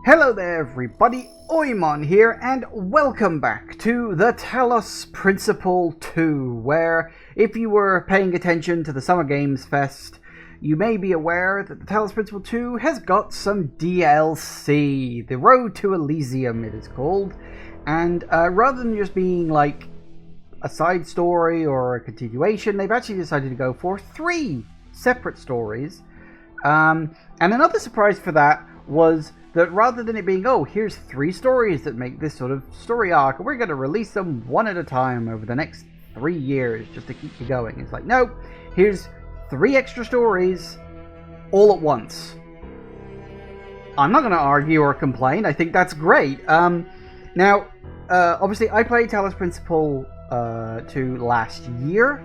Hello there everybody, Oimon here, and welcome back to the Talos Principle 2, where if you were paying attention to the Summer Games Fest, you may be aware that the Talos Principle 2 has got some DLC. The Road to Elysium it is called, and rather than just being like a side story or a continuation, they've actually decided to go for 3 separate stories. And another surprise for that was that rather than it being, oh, here's 3 stories that make this sort of story arc, and we're going to release them one at a time over the next 3 years just to keep you going. It's like, no, here's 3 extra stories all at once. I'm not going to argue or complain. I think that's great. Now, obviously, I played Talos Principle 2 last year.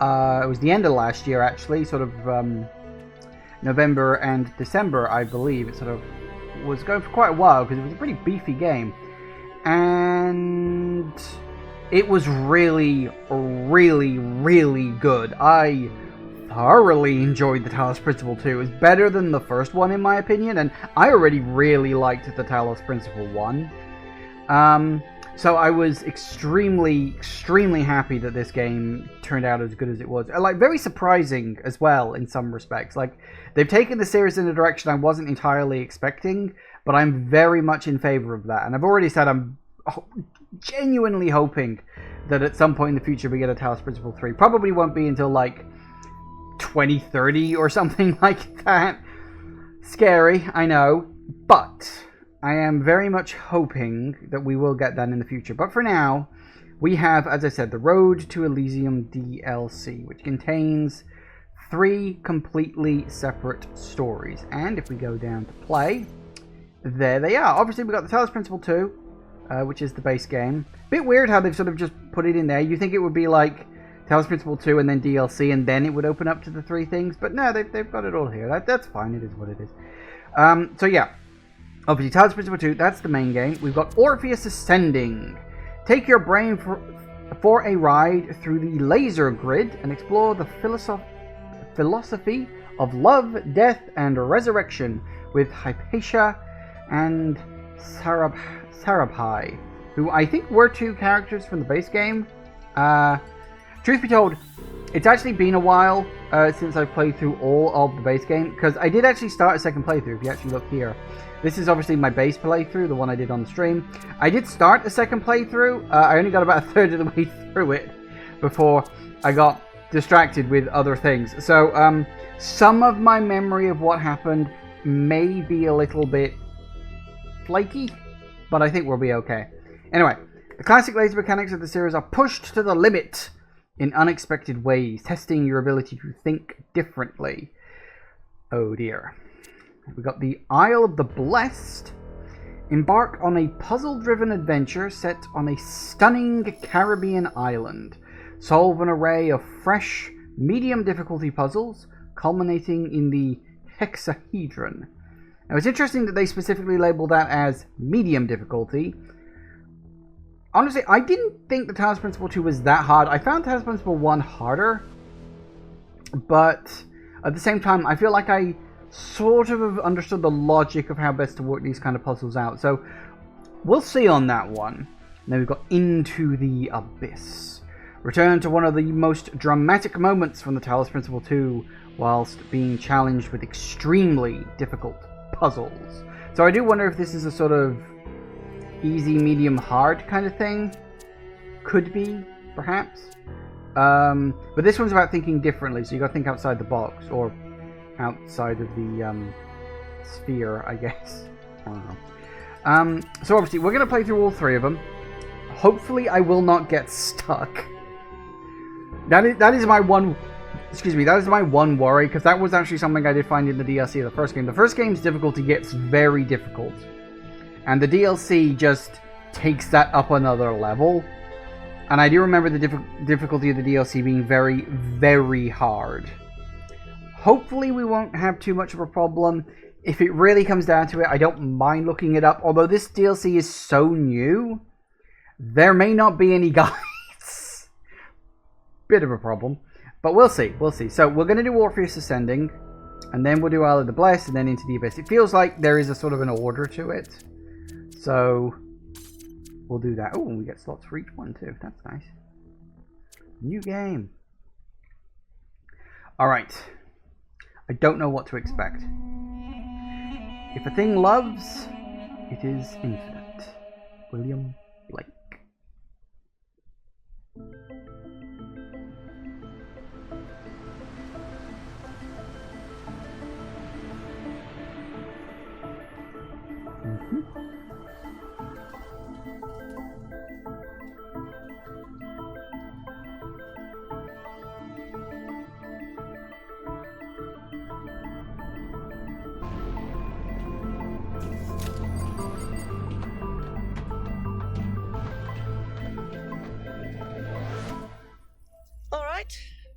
It was the end of last year, actually, sort of November and December, I believe. It sort of was going for quite a while because it was a pretty beefy game, and it was really good. I thoroughly enjoyed the Talos Principle 2. It was better than the first one in my opinion, and I already really liked the Talos Principle 1. So I was extremely happy that this game turned out as good as it was. Like, very surprising as well in some respects. Like, they've taken the series in a direction I wasn't entirely expecting, but I'm very much in favor of that. And I've already said I'm genuinely hoping that at some point in the future we get a Talos Principle 3. Probably won't be until like 2030 or something like that. Scary, I know, but I am very much hoping that we will get that in the future. But for now, we have, as I said, the Road to Elysium DLC, which contains 3 completely separate stories. And if we go down to play, there they are. Obviously, we've got the Talos Principle 2, which is the base game. Bit weird how they've sort of just put it in there. You think it would be like Talos Principle 2 and then DLC, and then it would open up to the 3 things. But no, they've got it all here. That's fine. It is what it is. So yeah. Obviously, Talos Principle 2, that's the main game. We've got Orpheus Ascending. Take your brain for a ride through the laser grid and explore the philosophy of love, death, and resurrection with Hypatia and Sarabhai, who I think were 2 characters from the base game. Truth be told, it's actually been a while since I've played through all of the base game, because I did actually start a second playthrough, if you actually look here. This is obviously my base playthrough, the one I did on the stream. I did start a second playthrough. I only got about a third of the way through it before I got distracted with other things. So some of my memory of what happened may be a little bit flaky, but I think we'll be okay. Anyway, the classic laser mechanics of the series are pushed to the limit in unexpected ways, testing your ability to think differently. Oh dear. We've got the Isle of the Blessed. Embark on a puzzle-driven adventure set on a stunning Caribbean island. Solve an array of fresh, medium difficulty puzzles, culminating in the hexahedron. Now, it's interesting that they specifically labeled that as medium difficulty. Honestly, I didn't think the Talos Principle 2 was that hard. I found Talos Principle 1 harder, but at the same time, I feel like I sort of understood the logic of how best to work these kind of puzzles out. So we'll see on that one. And then we've got Into the Abyss. Return to one of the most dramatic moments from the Talos Principle 2 whilst being challenged with extremely difficult puzzles. So I do wonder if this is a sort of easy, medium, hard kind of thing. Could be, perhaps. But this one's about thinking differently, so you got to think outside the box, or outside of the sphere, I guess. I don't know. So obviously, we're going to play through all 3 of them. Hopefully, I will not get stuck. That is my one. Excuse me. That is my one worry, because that was actually something I did find in the DLC of the first game. The first game's difficulty gets very difficult, and the DLC just takes that up another level. And I do remember the difficulty of the DLC being very hard. Hopefully we won't have too much of a problem. If it really comes down to it, I don't mind looking it up. Although this DLC is so new, there may not be any guides. Bit of a problem. But we'll see. So we're going to do Orpheus Ascending. And then we'll do Isle of the Blessed, and then into the Abyss. It feels like there is a sort of an order to it. So we'll do that. Oh, and we get slots for each one too. That's nice. New game. Alright. I don't know what to expect. If a thing loves, it is infinite. William Blake.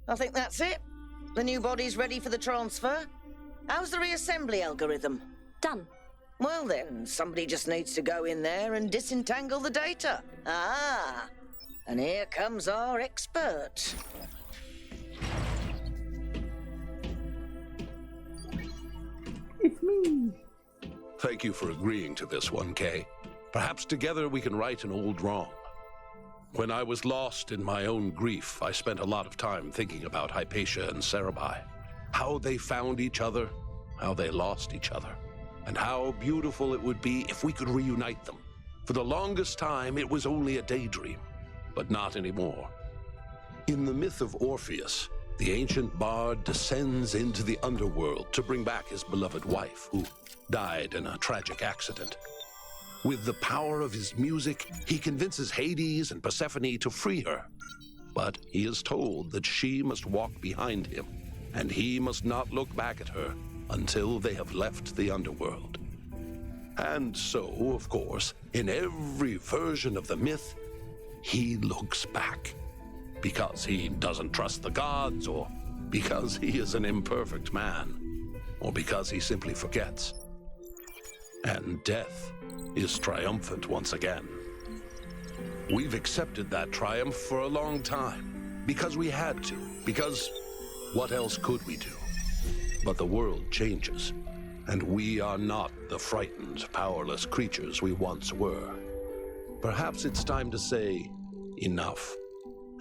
I think that's it. The new body's ready for the transfer. How's the reassembly algorithm? Done. Well then, somebody just needs to go in there and disentangle the data. Ah, and here comes our expert. It's me. Thank you for agreeing to this one, Kay. Perhaps together we can right an old wrong. When I was lost in my own grief, I spent a lot of time thinking about Hypatia and Cerebi. How they found each other, how they lost each other, and how beautiful it would be if we could reunite them. For the longest time, it was only a daydream, but not anymore. In the myth of Orpheus, the ancient bard descends into the underworld to bring back his beloved wife, who died in a tragic accident. With the power of his music, he convinces Hades and Persephone to free her. But he is told that she must walk behind him, and he must not look back at her until they have left the underworld. And so, of course, in every version of the myth, he looks back. Because he doesn't trust the gods, or because he is an imperfect man, or because he simply forgets. And death is triumphant once again. We've accepted that triumph for a long time, because we had to, because what else could we do? But the world changes, and we are not the frightened, powerless creatures we once were. Perhaps it's time to say enough,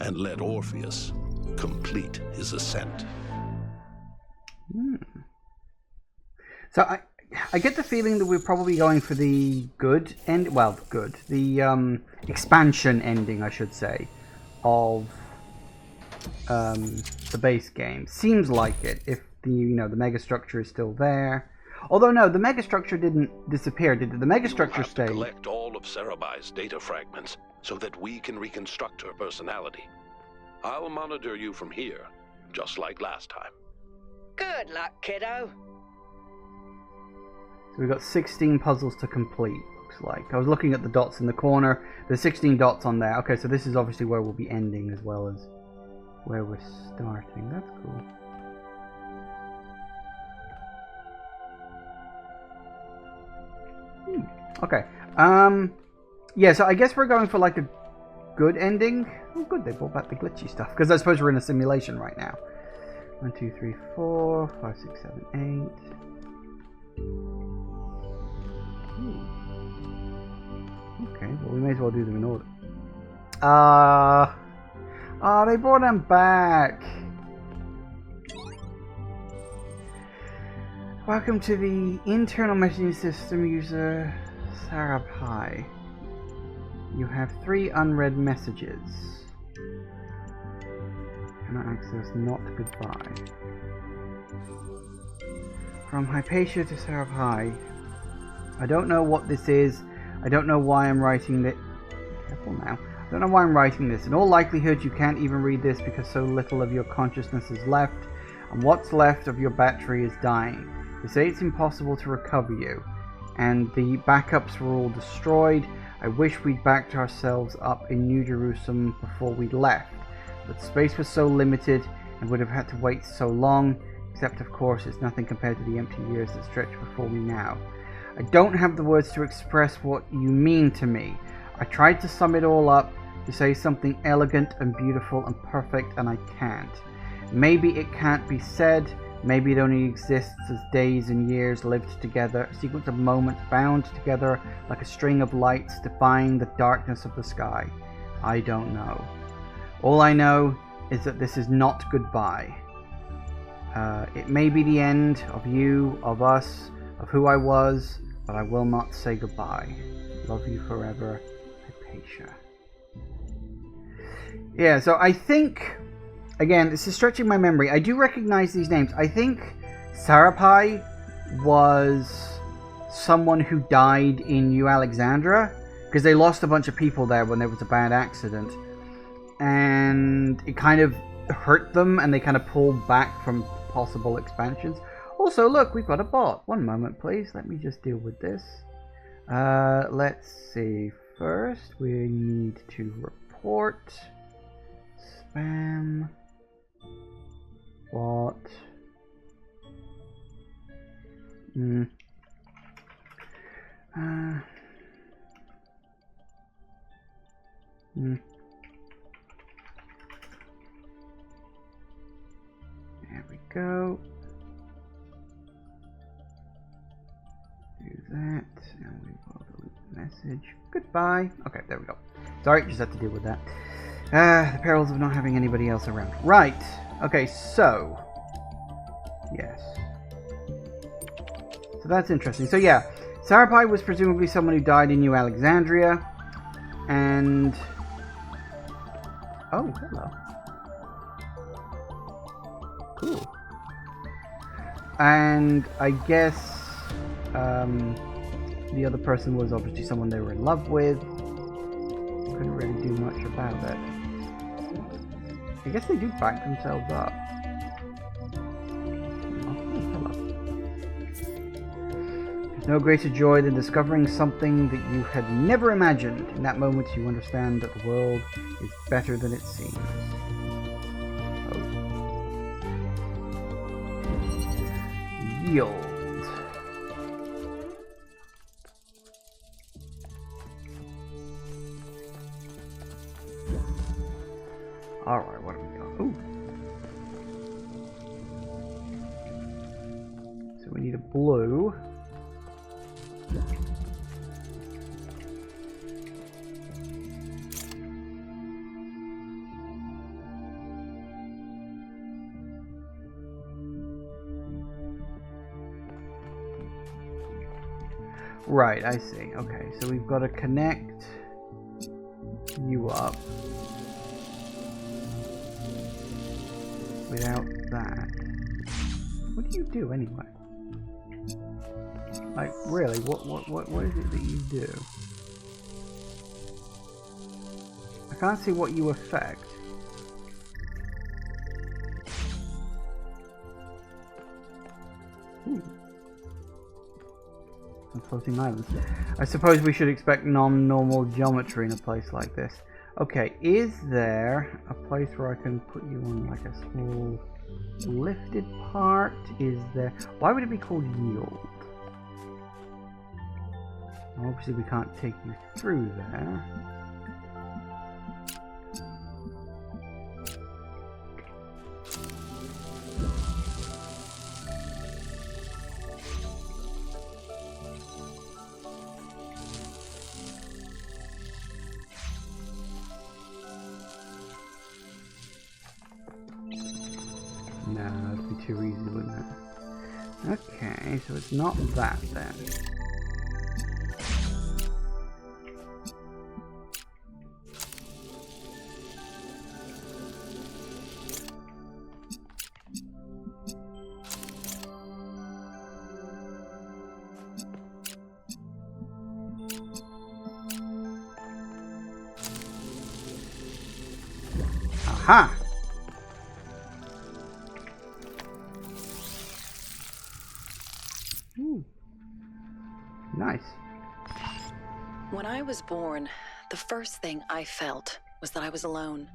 and let Orpheus complete his ascent. So I get the feeling that we're probably going for the good end. Well, good. The expansion ending, I should say, of the base game. Seems like it. If the the megastructure is still there. Although no, the megastructure didn't disappear. Did the megastructure stay? To collect all of Cerebi's data fragments so that we can reconstruct her personality. I'll monitor you from here, just like last time. Good luck, kiddo. So we've got 16 puzzles to complete, looks like. I was looking at the dots in the corner. There's 16 dots on there. Okay, so this is obviously where we'll be ending as well as where we're starting. That's cool. Okay. Yeah, so I guess we're going for like a good ending. Oh, good, they brought back the glitchy stuff. Because I suppose we're in a simulation right now. 1, 2, 3, 4, 5, 6, 7, 8. Okay, well we may as well do them in order. They brought them back. Welcome to the internal messaging system user Cerebi. You have 3 unread messages. Cannot access, not goodbye. From Hypatia to Cerebi. I don't know what this is. I don't know why I'm writing this. Careful now. I don't know why I'm writing this. In all likelihood, you can't even read this because so little of your consciousness is left, and what's left of your battery is dying. They say it's impossible to recover you, and the backups were all destroyed. I wish we'd backed ourselves up in New Jerusalem before we left, but space was so limited and would have had to wait so long, except of course it's nothing compared to the empty years that stretch before me now. I don't have the words to express what you mean to me. I tried to sum it all up, to say something elegant and beautiful and perfect, and I can't. Maybe it can't be said, Maybe it only exists as days and years lived together, a sequence of moments bound together like a string of lights defying the darkness of the sky. I don't know. All I know is that this is not goodbye. It may be the end of you, of us, of who I was, but I will not say goodbye. Love you forever, Hypatia. Yeah, so I think, again, this is stretching my memory. I do recognize these names. I think Sarapai was someone who died in New Alexandria, because they lost a bunch of people there when there was a bad accident. And it kind of hurt them, and they kind of pulled back from possible expansions. Also, look, we've got a bot. One moment, please. Let me just deal with this. Let's see. First, we need to report spam bot. There we go. Do that, and we will delete the message. Goodbye. Okay, there we go. Sorry, just had to deal with that. The perils of not having anybody else around. Right. Okay, so. Yes. So that's interesting. So yeah, Sarapai was presumably someone who died in New Alexandria. And... oh, hello. Cool. And I guess the other person was obviously someone they were in love with. Couldn't really do much about it. I guess they do back themselves up. Oh, hello. There's no greater joy than discovering something that you had never imagined. In that moment you understand that the world is better than it seems. Yield. Alright, what have we got? Ooh. So we need a blue. Right, I see. Okay, so we've got to connect you up. Without that. What do you do anyway? Like, really, what is it that you do? I can't see what you affect. Ooh. Floating islands. I suppose we should expect non-normal geometry in a place like this. Okay, is there a place where I can put you on like a small lifted part? Is there... why would it be called yield? Obviously we can't take you through there. No, that'd be too easy, wouldn't it? Okay, so it's not that then. Aha! Ooh. Nice. When I was born, the first thing I felt was that I was alone.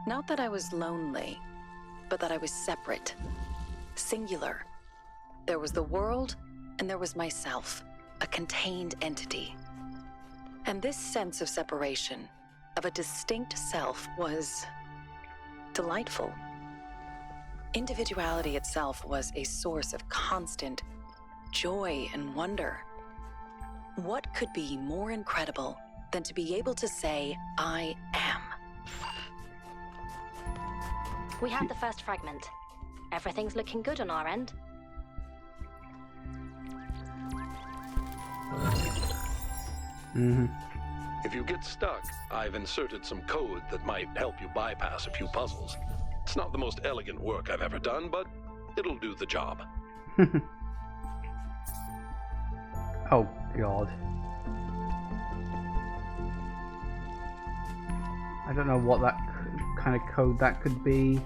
Not that I was lonely, but that I was separate, singular. There was the world, and there was myself, a contained entity. And this sense of separation, of a distinct self, was delightful. Individuality itself was a source of constant joy and wonder. What could be more incredible than to be able to say, I am? We have the first fragment. Everything's looking good on our end. If you get stuck, I've inserted some code that might help you bypass a few puzzles. It's not the most elegant work I've ever done, but it'll do the job. Oh, God. I don't know what that kind of code that could be.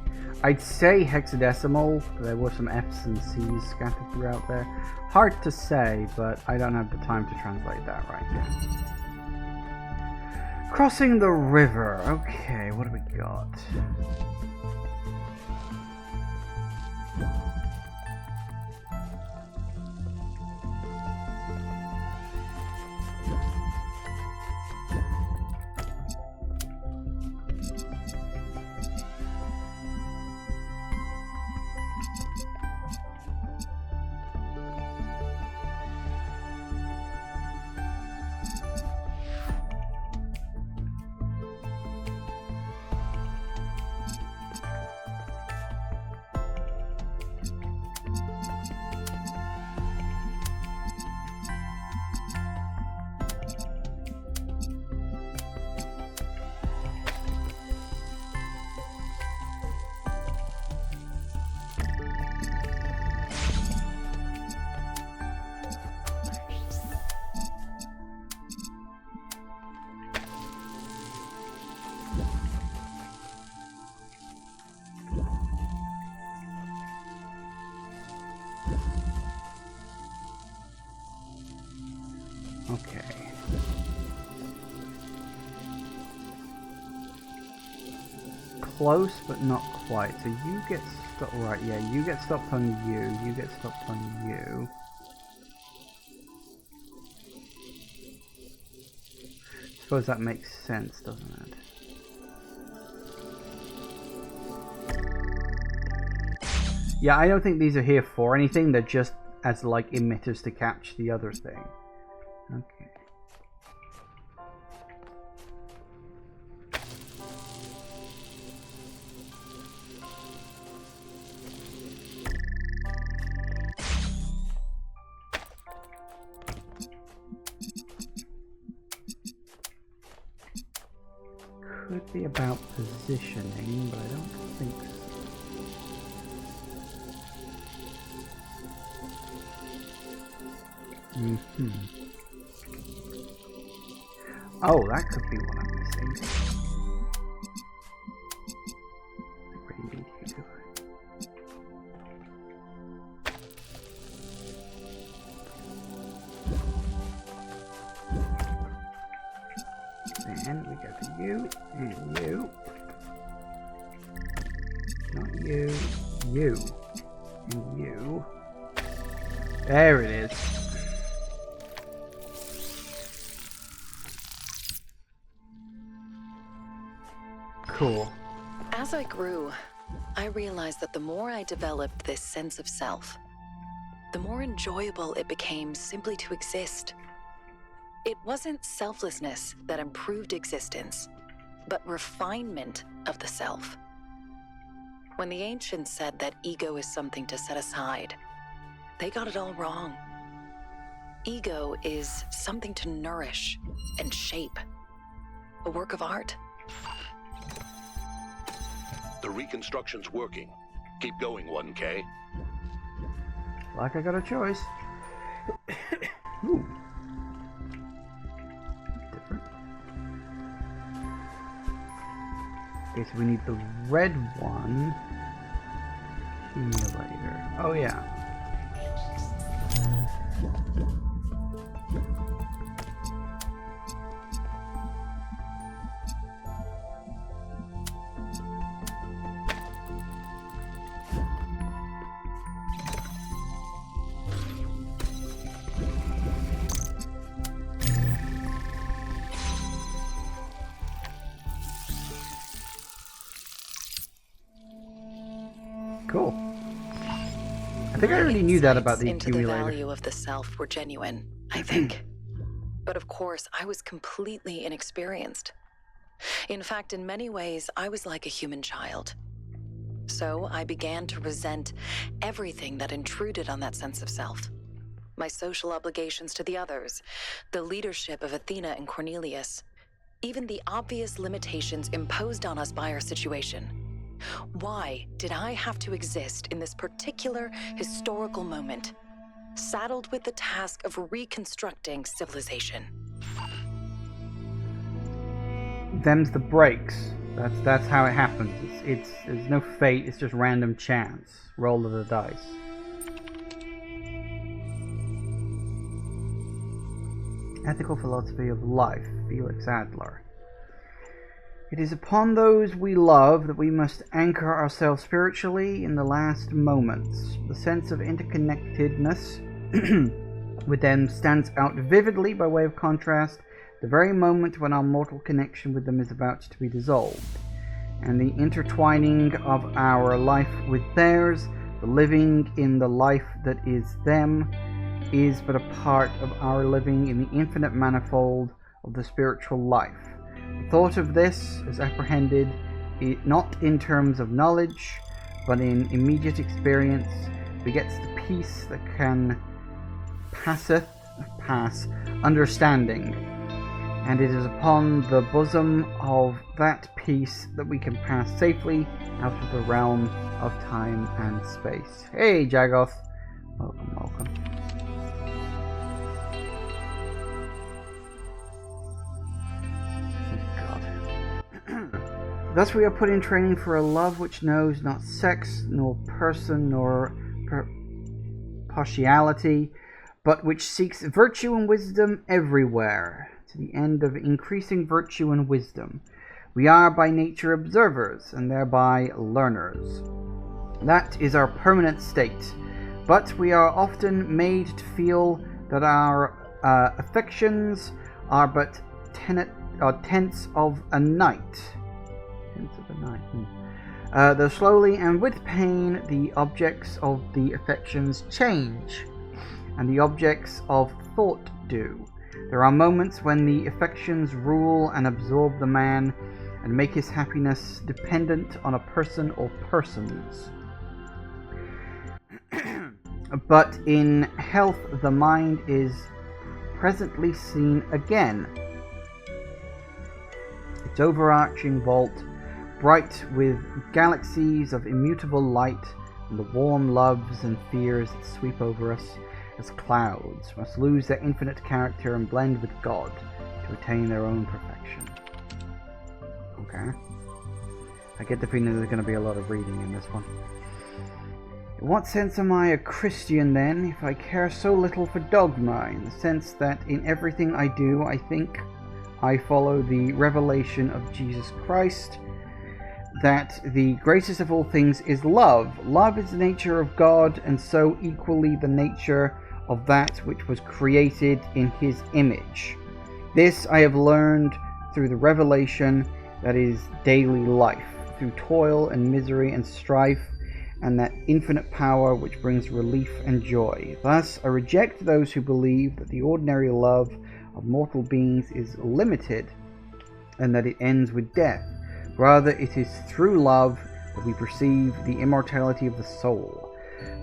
I'd say hexadecimal. There were some F's and C's scattered throughout there. Hard to say, but I don't have the time to translate that right now. Crossing the river. Okay, what do we got? Okay. Close, but not quite. So you get stuck. Right, yeah, you get stopped on you. You get stopped on you. Suppose that makes sense, doesn't it? Yeah, I don't think these are here for anything. They're just as like emitters to catch the other thing. Okay. Could be about positioning, but I don't think so. Oh, that could be what I'm missing. I really need you, do I? And we go to you, and you. Not you, you, and you. There it is. Cool. As I grew, I realized that the more I developed this sense of self, the more enjoyable it became simply to exist. It wasn't selflessness that improved existence, but refinement of the self. When the ancients said that ego is something to set aside, they got it all wrong. Ego is something to nourish and shape, a work of art. The reconstruction's working. Keep going, 1K. Like I got a choice. Ooh. Different. Okay, so we need the red one. Accumulator. Oh yeah. Cool. think I already knew that about the Insights into accumulator. the value of the self were genuine, I think. But of course, I was completely inexperienced. In fact, in many ways, I was like a human child. So I began to resent everything that intruded on that sense of self. My social obligations to the others, the leadership of Athena and Cornelius, even the obvious limitations imposed on us by our situation. Why did I have to exist in this particular historical moment, saddled with the task of reconstructing civilization? Them's the breaks. That's how it happens. There's no fate. It's just random chance. Roll of the dice. Ethical philosophy of life. Felix Adler. It is upon those we love that we must anchor ourselves spiritually in the last moments. The sense of interconnectedness with them stands out vividly by way of contrast, the very moment when our mortal connection with them is about to be dissolved. And the intertwining of our life with theirs, the living in the life that is them, is but a part of our living in the infinite manifold of the spiritual life. The thought of this is apprehended not in terms of knowledge, but in immediate experience, begets the peace that can pass understanding, and it is upon the bosom of that peace that we can pass safely out of the realm of time and space. Hey, Jagoth. Welcome. Thus we are put in training for a love which knows not sex, nor person, nor partiality, but which seeks virtue and wisdom everywhere, to the end of increasing virtue and wisdom. We are by nature observers, and thereby learners. That is our permanent state, but we are often made to feel that our affections are but tents of a night. Though slowly and with pain, the objects of the affections change, and the objects of thought do. There are moments when the affections rule and absorb the man, and make his happiness dependent on a person or persons. But in health the mind is presently seen again, its overarching vault bright with galaxies of immutable light, and the warm loves and fears that sweep over us as clouds must lose their infinite character and blend with God to attain their own perfection. Okay. I get the feeling there's going to be a lot of reading in this one. In what sense am I a Christian then, if I care so little for dogma, in the sense that in everything I do I think I follow the revelation of Jesus Christ, that the greatest of all things is love. Love is the nature of God, and so equally the nature of that which was created in his image. This I have learned through the revelation that is daily life, through toil and misery and strife, and that infinite power which brings relief and joy. Thus I reject those who believe that the ordinary love of mortal beings is limited, and that it ends with death. Rather, it is through love that we perceive the immortality of the soul,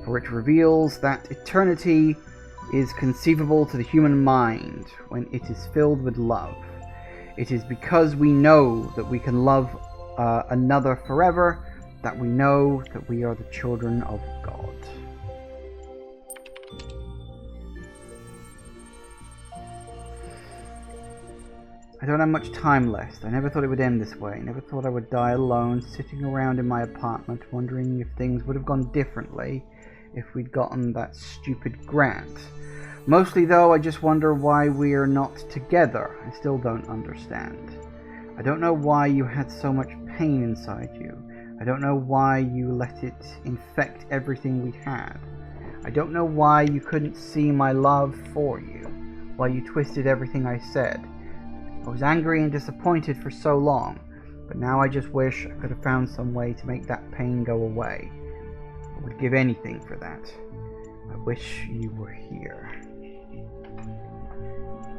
for it reveals that eternity is conceivable to the human mind when it is filled with love. It is because we know that we can love another forever that we know that we are the children of God. I don't have much time left. I never thought it would end this way. I never thought I would die alone, sitting around in my apartment, wondering if things would have gone differently if we'd gotten that stupid grant. Mostly, though, I just wonder why we're not together. I still don't understand. I don't know why you had so much pain inside you. I don't know why you let it infect everything we had. I don't know why you couldn't see my love for you, why you twisted everything I said. I was angry and disappointed for so long, but now I just wish I could have found some way to make that pain go away. I would give anything for that. I wish you were here.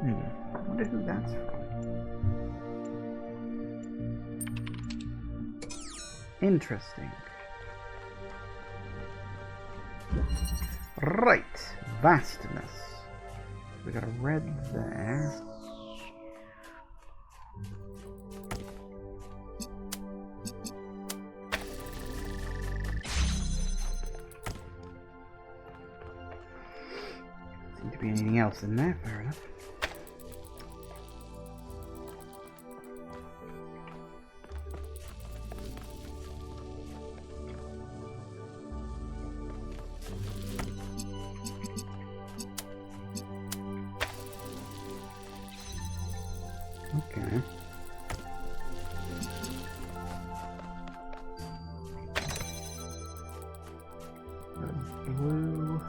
I wonder who that's from. Interesting. Right, vastness. We got a red there. Seems to be anything else in there, fair enough. Okay. Blue.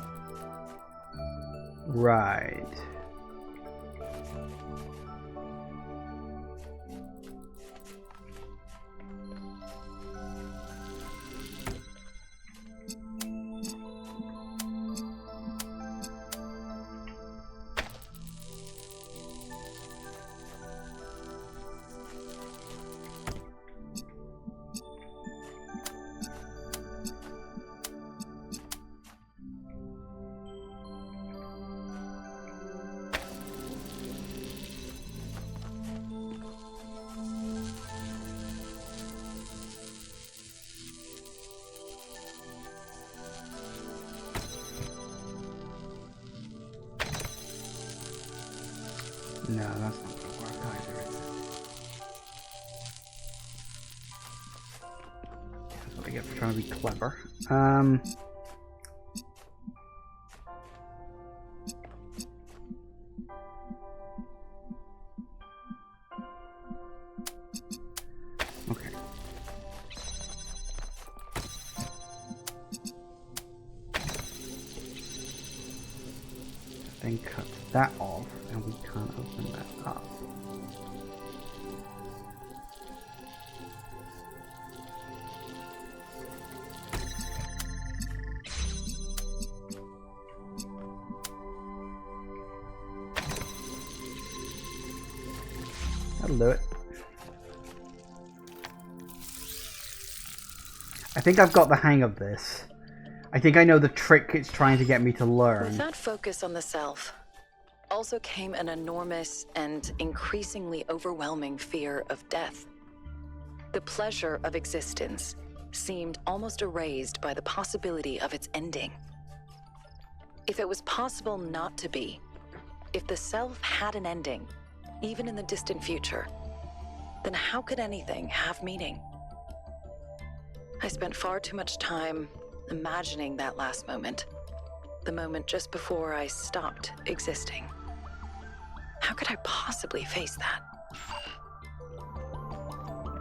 Right. No, that's not gonna work either, is it? That's what I get for trying to be clever. Okay. Then cut that off, and we can't open that up. That'll do it. I think I've got the hang of this. I think I know the trick it's trying to get me to learn. With that focus on the self, also came an enormous and increasingly overwhelming fear of death. The pleasure of existence seemed almost erased by the possibility of its ending. If it was possible not to be, if the self had an ending, even in the distant future, then how could anything have meaning? I spent far too much time imagining that last moment, the moment just before I stopped existing. How could I possibly face that?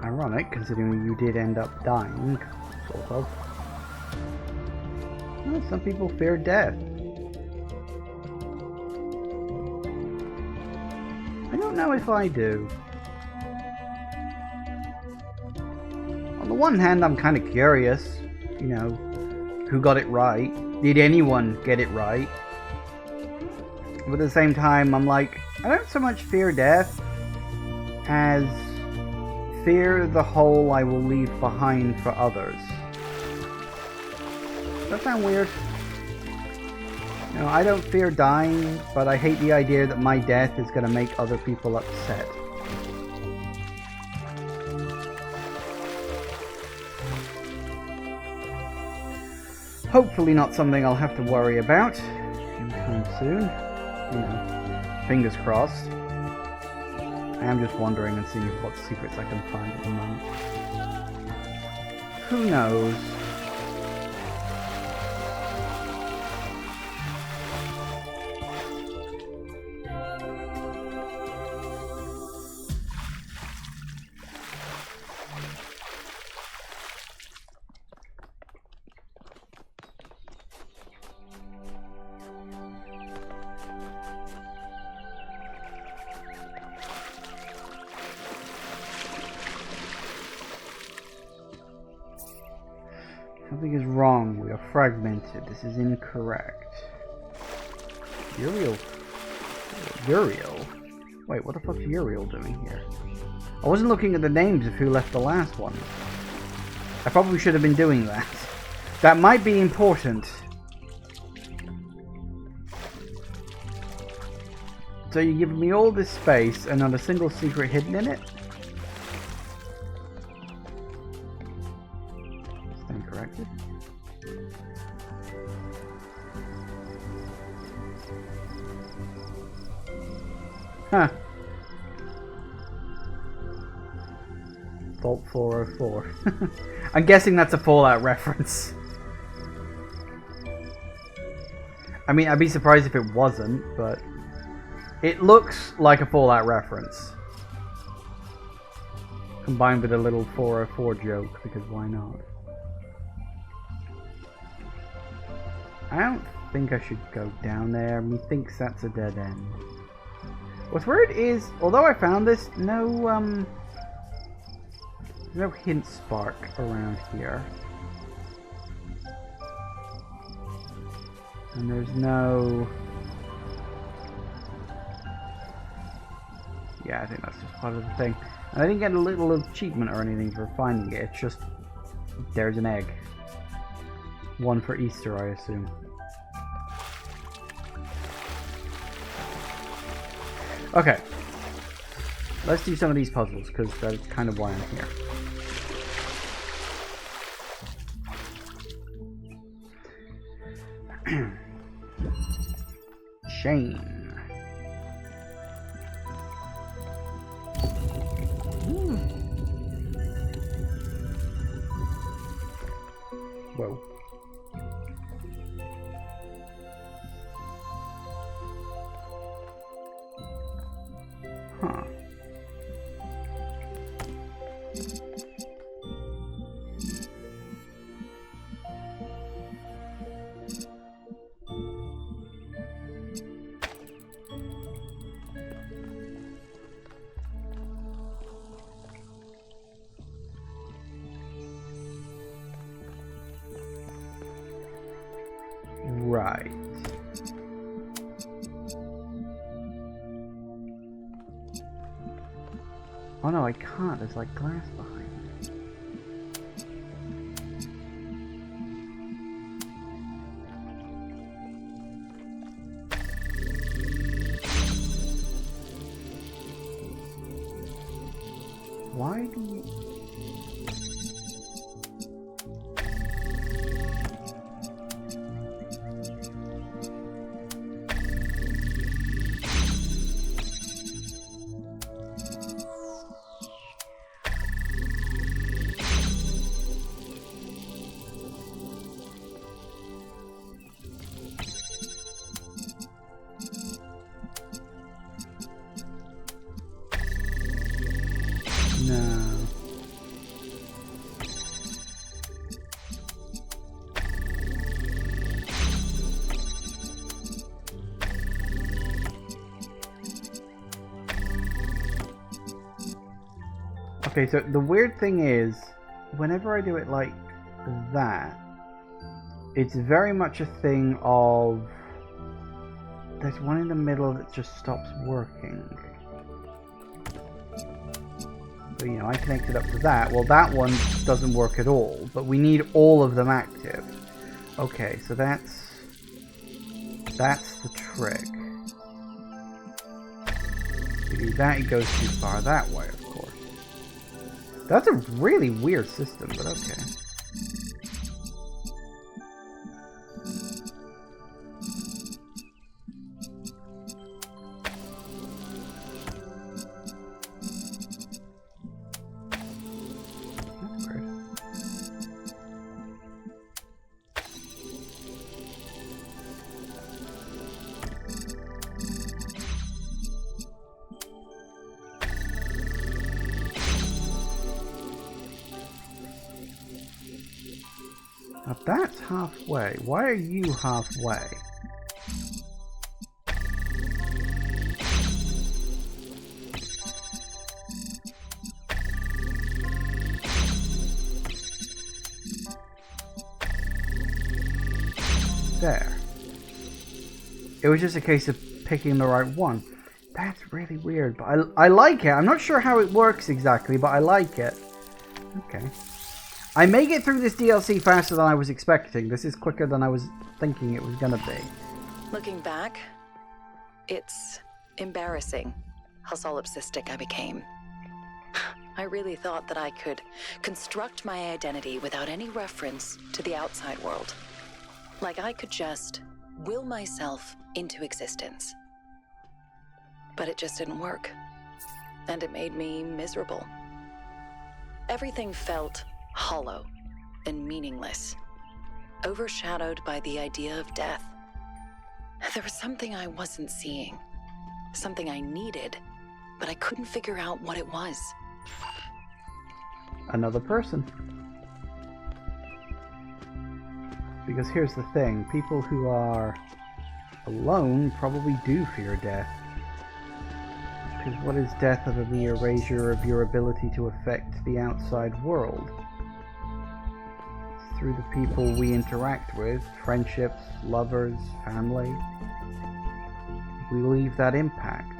Ironic, considering you did end up dying, sort of. Well, some people fear death. I don't know if I do. On the one hand, I'm kind of curious, you know, who got it right? Did anyone get it right? But at the same time, I'm like, I don't so much fear death as fear the hole I will leave behind for others. Does that sound weird? No, I don't fear dying, but I hate the idea that my death is going to make other people upset. Hopefully not something I'll have to worry about anytime soon. You know, fingers crossed. I am just wondering and seeing what secrets I can find at the moment. Who knows? Something is wrong. We are fragmented. This is incorrect. Uriel. Uriel? Wait, what the fuck's Uriel doing here? I wasn't looking at the names of who left the last one. I probably should have been doing that. That might be important. So you're giving me all this space and not a single secret hidden in it? Stand corrected. Huh. Vault 404. I'm guessing that's a Fallout reference. I mean, I'd be surprised if it wasn't, but it looks like a Fallout reference. Combined with a little 404 joke, because why not? I don't think I should go down there. Methinks that's a dead end. What's weird is, although I found this, no hint spark around here. And there's no... Yeah, I think that's just part of the thing. And I didn't get a little achievement or anything for finding it. It's just... There's an egg. One for Easter, I assume. Okay. Let's do some of these puzzles, because that's kind of why I'm here. Shane. Whoa. Huh. Right. Oh no, I can't. There's like glass behind me. Why do you... No. Okay, so the weird thing is, whenever I do it like that, it's very much a thing of... There's one in the middle that just stops working. So, you know, I connected up to that. Well, that one doesn't work at all, but we need all of them active. Okay, so that's the trick. If you do that, it goes too far that way, of course. That's a really weird system, but okay. Now that's halfway. Why are you halfway? There. It was just a case of picking the right one. That's really weird, but I like it. I'm not sure how it works exactly, but I like it. Okay. I may get through this DLC faster than I was expecting. This is quicker than I was thinking it was gonna be. Looking back, it's embarrassing how solipsistic I became. I really thought that I could construct my identity without any reference to the outside world. Like I could just will myself into existence. But it just didn't work. And it made me miserable. Everything felt hollow and meaningless, overshadowed by the idea of death. There was something I wasn't seeing, something I needed, but I couldn't figure out what it was. Another person. Because here's the thing, people who are alone probably do fear death. Because what is death other than the erasure of your ability to affect the outside world? It's through the people we interact with, friendships, lovers, family. We leave that impact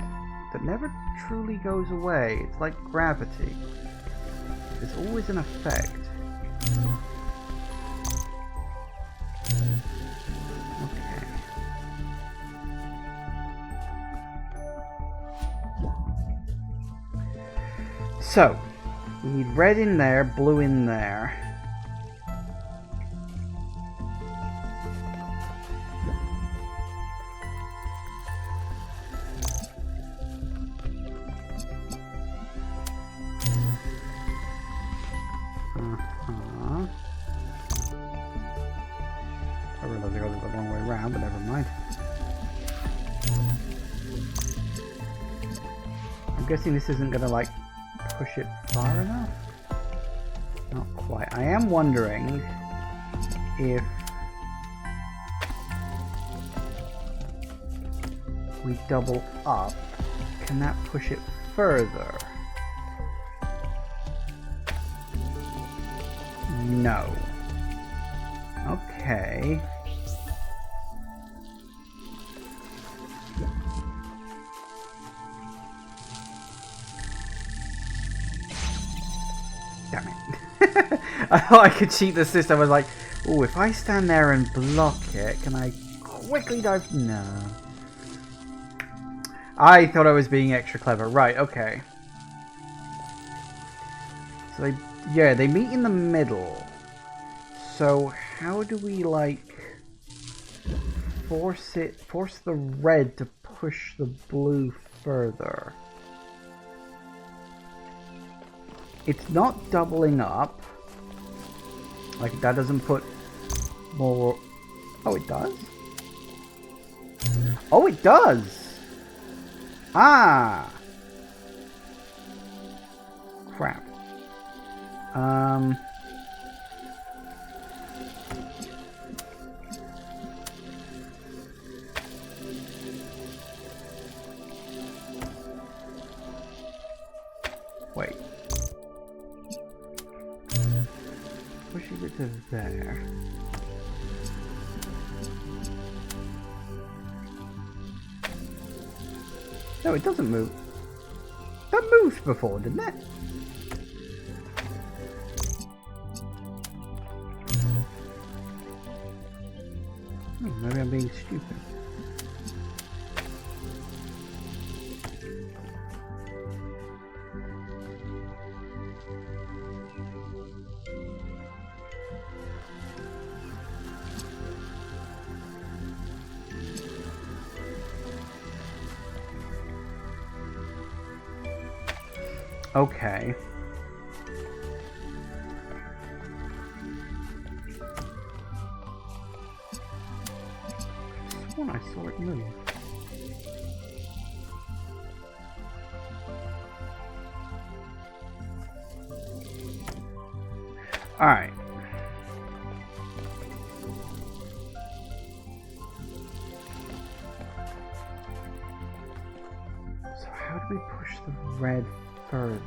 that never truly goes away. It's like gravity. There's always an effect. Okay. So, we need red in there, blue in there. I realize I got it the wrong way around, but never mind. I'm guessing this isn't gonna like push it far enough? Not quite. I am wondering if we double up, can that push it further? No. Okay. Damn it. I thought I could cheat the system. I was like, oh, if I stand there and block it, can I quickly dive? No. I thought I was being extra clever. Right, okay. So they meet in the middle. So how do we like force the red to push the blue further? It's not doubling up. Like that doesn't put more. Oh, it does? Oh, it does! Ah! Crap. Wait. Pushes it to there. No, it doesn't move. That moved before, didn't it? Maybe I'm being stupid. Okay. I saw it move. Alright. So how do we push the red further?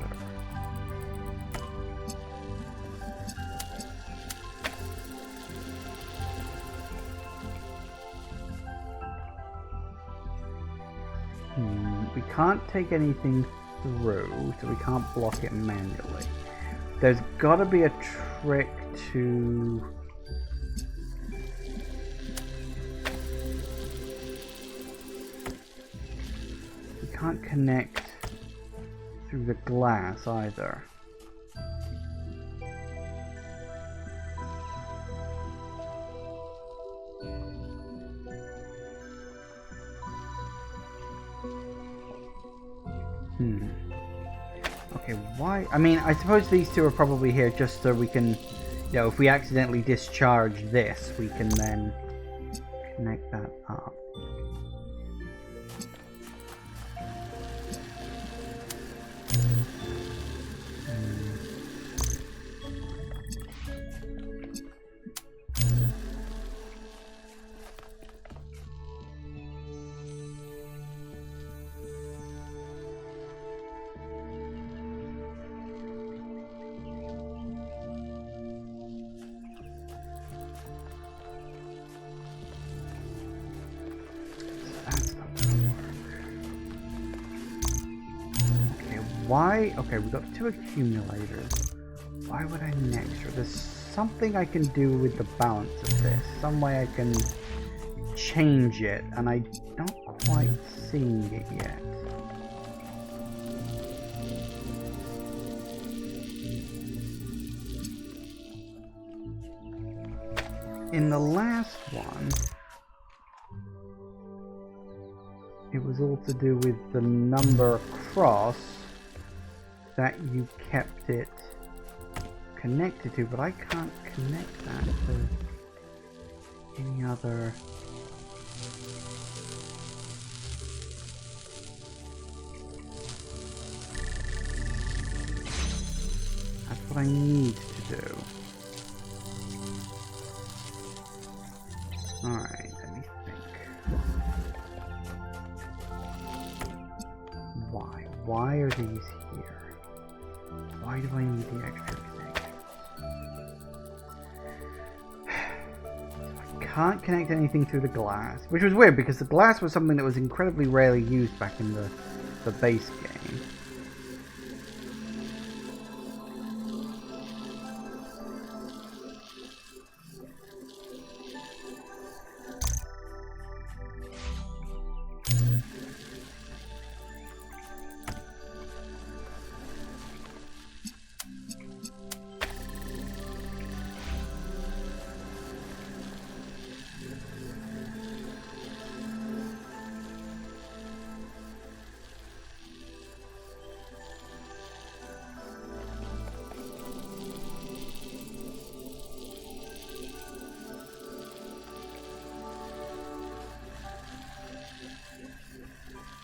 can't take anything through, so we can't block it manually. There's gotta be a trick to... We can't connect through the glass either. Okay, why? I mean, I suppose these two are probably here just so we can, you know, if we accidentally discharge this, we can then connect that up. Why? Okay, we've got 2 accumulators. Why would I next? There's something I can do with the balance of this. Some way I can change it, and I don't quite seeing it yet. In the last one, it was all to do with the number across that you kept it connected to, but I can't connect that to any other. That's what I need to do. Alright, let me think. Why are these here? Why do I need the extra connectors? So I can't connect anything through the glass, which was weird because the glass was something that was incredibly rarely used back in the base game.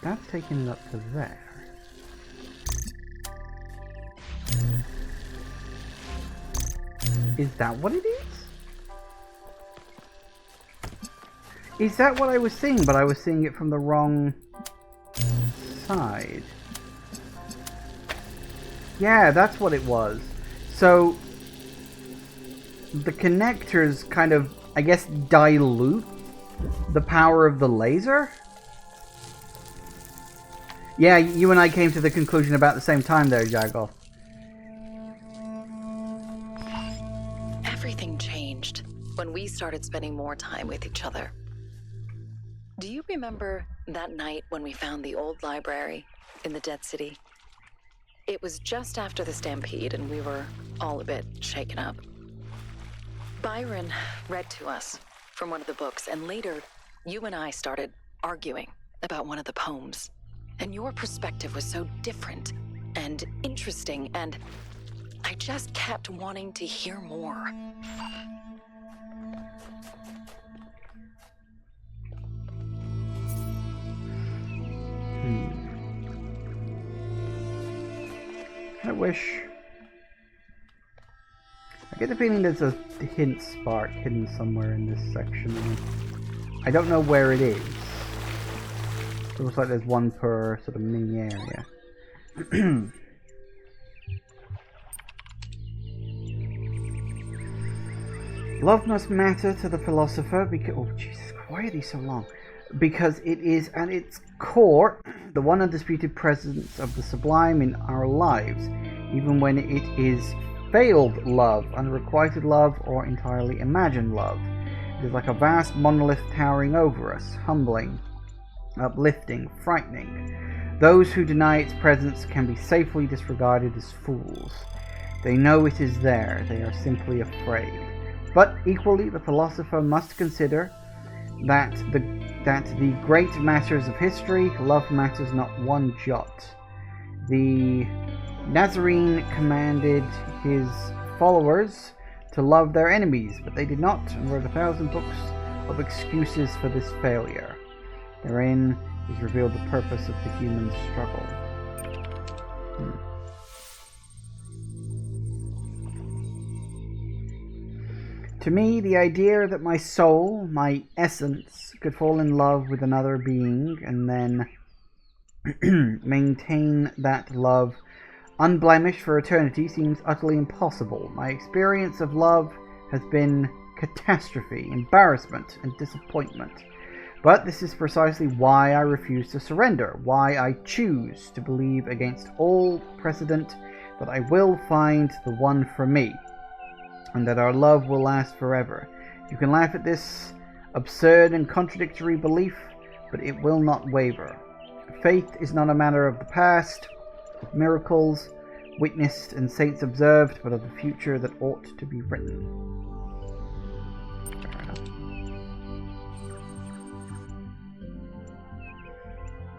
That's taking it up to there. Is that what it is? Is that what I was seeing, but I was seeing it from the wrong side? Yeah, that's what it was. So, the connectors kind of, I guess, dilute the power of the laser? Yeah, you and I came to the conclusion about the same time there, Jagoff. Everything changed when we started spending more time with each other. Do you remember that night when we found the old library in the Dead City? It was just after the stampede and we were all a bit shaken up. Byron read to us from one of the books, and later you and I started arguing about one of the poems. And your perspective was so different and interesting, and I just kept wanting to hear more. I wish... I get the feeling there's a hint spark hidden somewhere in this section. I don't know where it is. It looks like there's one per sort of mini area. Love must matter to the philosopher because... Oh, Jesus, why are these so long? because it is at its core the one undisputed presence of the sublime in our lives, even when it is failed love, unrequited love, or entirely imagined love. It is like a vast monolith towering over us, humbling, uplifting, frightening. Those who deny its presence can be safely disregarded as fools. They know it is there, they are simply afraid. But equally, the philosopher must consider that the great matters of history, love matters not one jot. The Nazarene commanded his followers to love their enemies, but they did not, and wrote 1,000 books of excuses for this failure. Therein is revealed the purpose of the human struggle. To me, the idea that my soul, my essence, could fall in love with another being and then maintain that love unblemished for eternity seems utterly impossible. My experience of love has been catastrophe, embarrassment, and disappointment. But this is precisely why I refuse to surrender, why I choose to believe against all precedent that I will find the one for me, and that our love will last forever. You can laugh at this absurd and contradictory belief, but it will not waver. Faith is not a matter of the past, of miracles witnessed and saints observed, but of the future that ought to be written. Fair enough.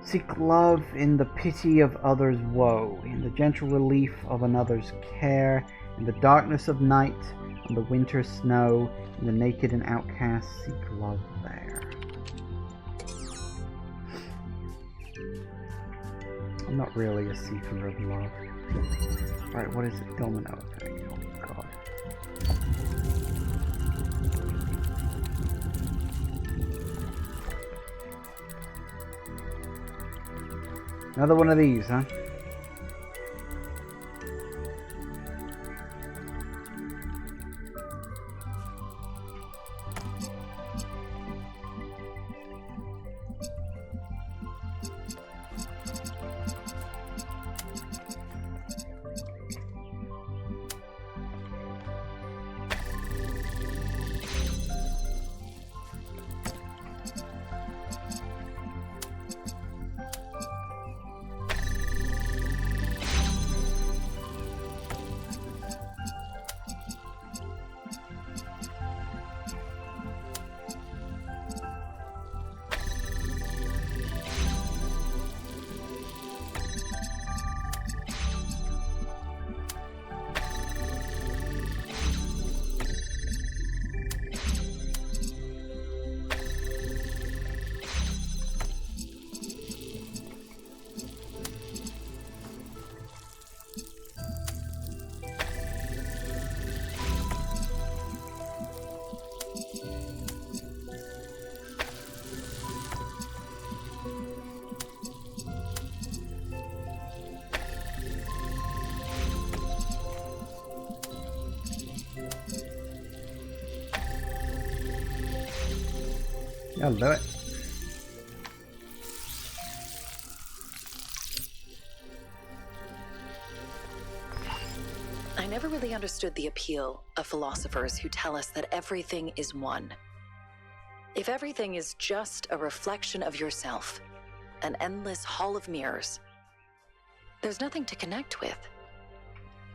Seek love in the pity of others' woe, in the gentle relief of another's care, in the darkness of night, on the winter snow, in the naked and outcast, seek love there. I'm not really a seeker of love. Right, what is it? Domino effect. Oh god. Another one of these, huh? I'll do it. I never really understood the appeal of philosophers who tell us that everything is one. If everything is just a reflection of yourself, an endless hall of mirrors, there's nothing to connect with.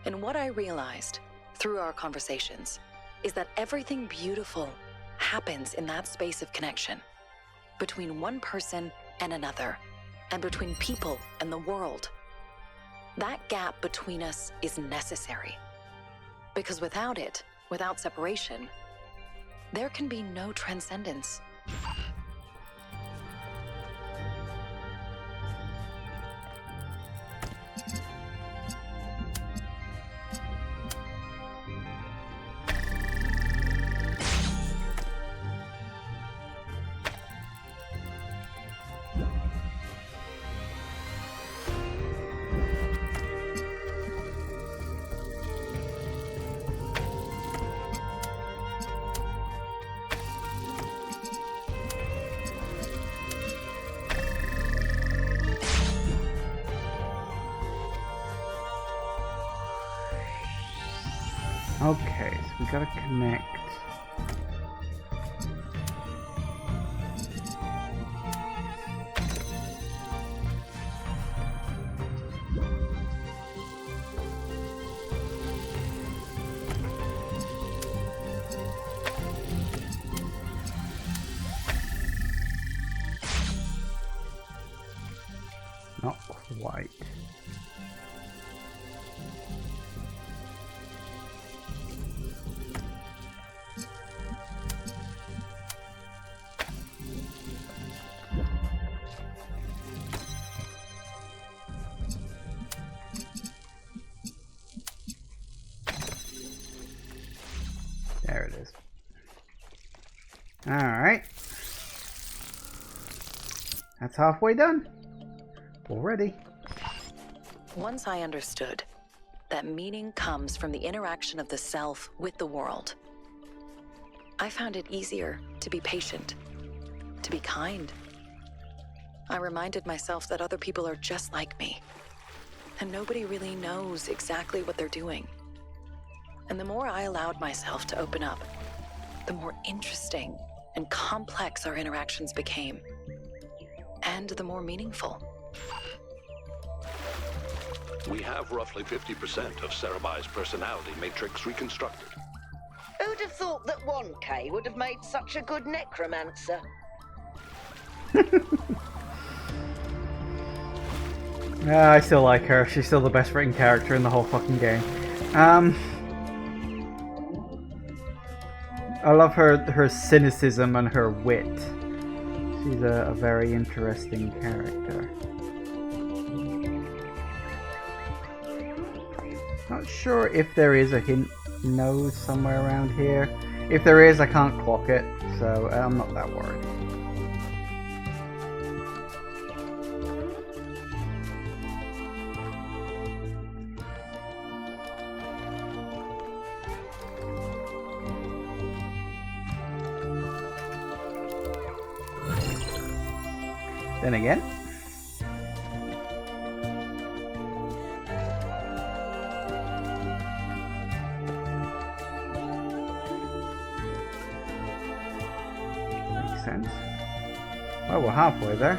And what I realized through our conversations is that everything beautiful happens in that space of connection between one person and another, and between people and the world. That gap between us is necessary, because without it, without separation, there can be no transcendence. Okay, so we gotta connect. Not quite. There it is. Alright. That's halfway done. Already. Once I understood that meaning comes from the interaction of the self with the world, I found it easier to be patient, to be kind. I reminded myself that other people are just like me, and nobody really knows exactly what they're doing. And the more I allowed myself to open up, the more interesting and complex our interactions became, and the more meaningful. We have roughly 50% of Sarabai's personality matrix reconstructed. Who'd have thought that 1K would have made such a good necromancer? I still like her. She's still the best written character in the whole fucking game. I love her cynicism and her wit. She's a very interesting character. Not sure if there is a hint nose somewhere around here. If there is, I can't clock it, so I'm not that worried. Then again, makes sense. Well, we're halfway there.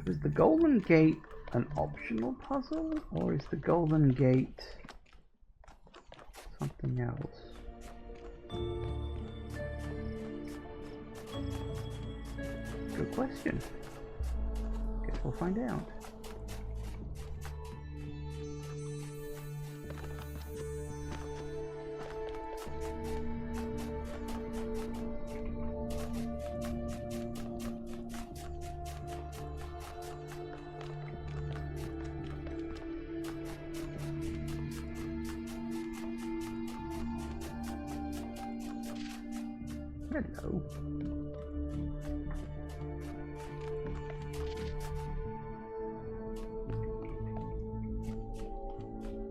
So is the Golden Gate an optional puzzle, or is the Golden Gate something else? Good question. Guess we'll find out. Hello.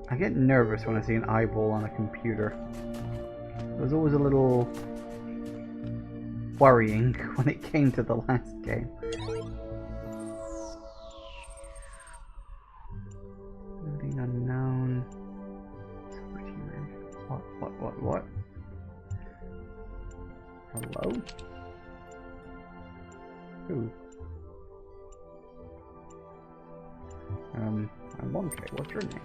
I get nervous when I see an eyeball on a computer. It was always a little worrying when it came to the last game. Building unknown. What? Hello? Who? I'm 1K. What's your name?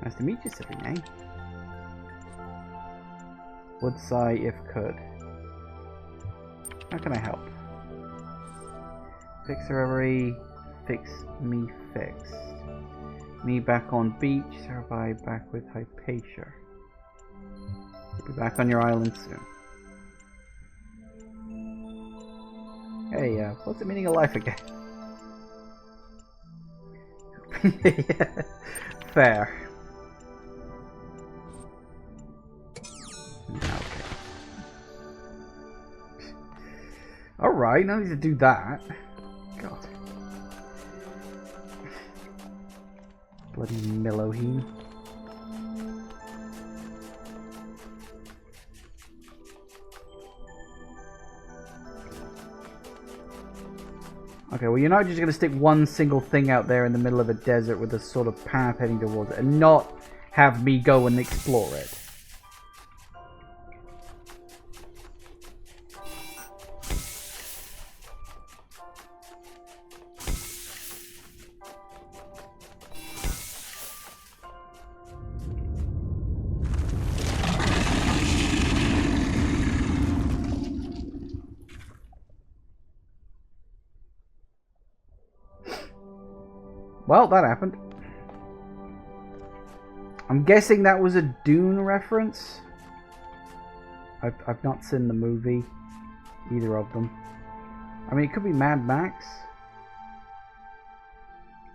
Nice to meet you, silly name. Would sigh if could. How can I help? Fixer every fix me fixed. Me back on beach, Sarabai back with Hypatia. Be back on your island soon. Hey, what's the meaning of life again? Yeah, fair. Okay. Alright, no need to do that. God. Bloody Miloheen. Okay, well, you're not just going to stick one single thing out there in the middle of a desert with a sort of path heading towards it and not have me go and explore it. Well, that happened. I'm guessing that was a Dune reference. I've not seen the movie, either of them. I mean, it could be Mad Max.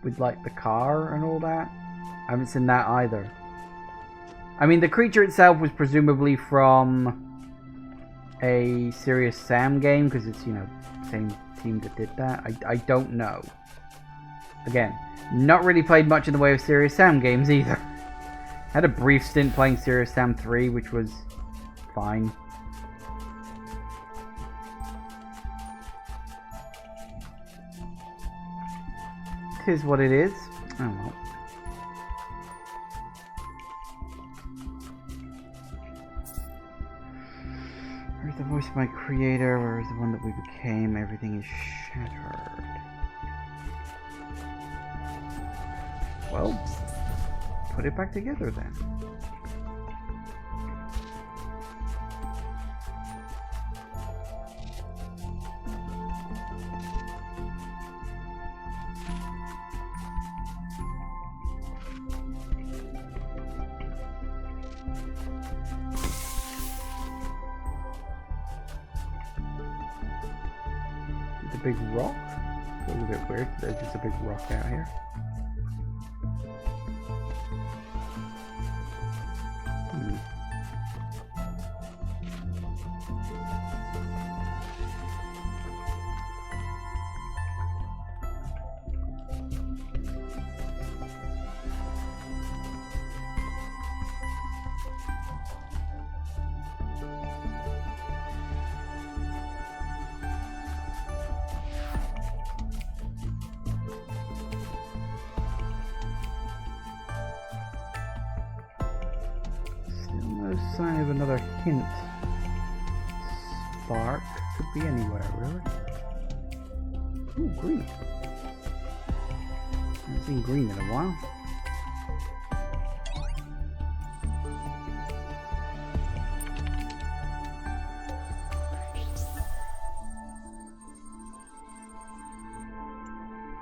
With, like, the car and all that. I haven't seen that either. I mean, the creature itself was presumably from a Serious Sam game, because it's, you know, same team that did that. I don't know. Again, not really played much in the way of Serious Sam games either. Had a brief stint playing Serious Sam 3, which was fine. It is what it is. Oh well. Where's the voice of my creator? Where is the one that we became? Everything is shattered. Well, put it back together then. It's a big rock? Feels a bit weird. There's just a big rock out here. Sign of another hint. Spark could be anywhere, really. Ooh, green. I haven't seen green in a while.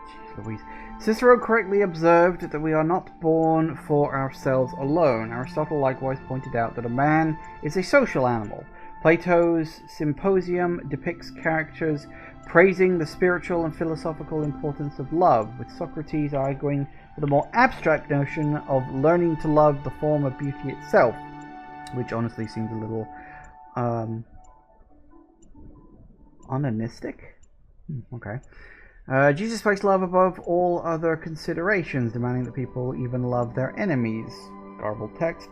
Jeez Louise. Cicero correctly observed that we are not born for ourselves alone. Aristotle likewise pointed out that a man is a social animal. Plato's Symposium depicts characters praising the spiritual and philosophical importance of love, with Socrates arguing for the more abstract notion of learning to love the form of beauty itself, which honestly seems a little onanistic. Okay. Jesus placed love above all other considerations, demanding that people even love their enemies. Garbled text.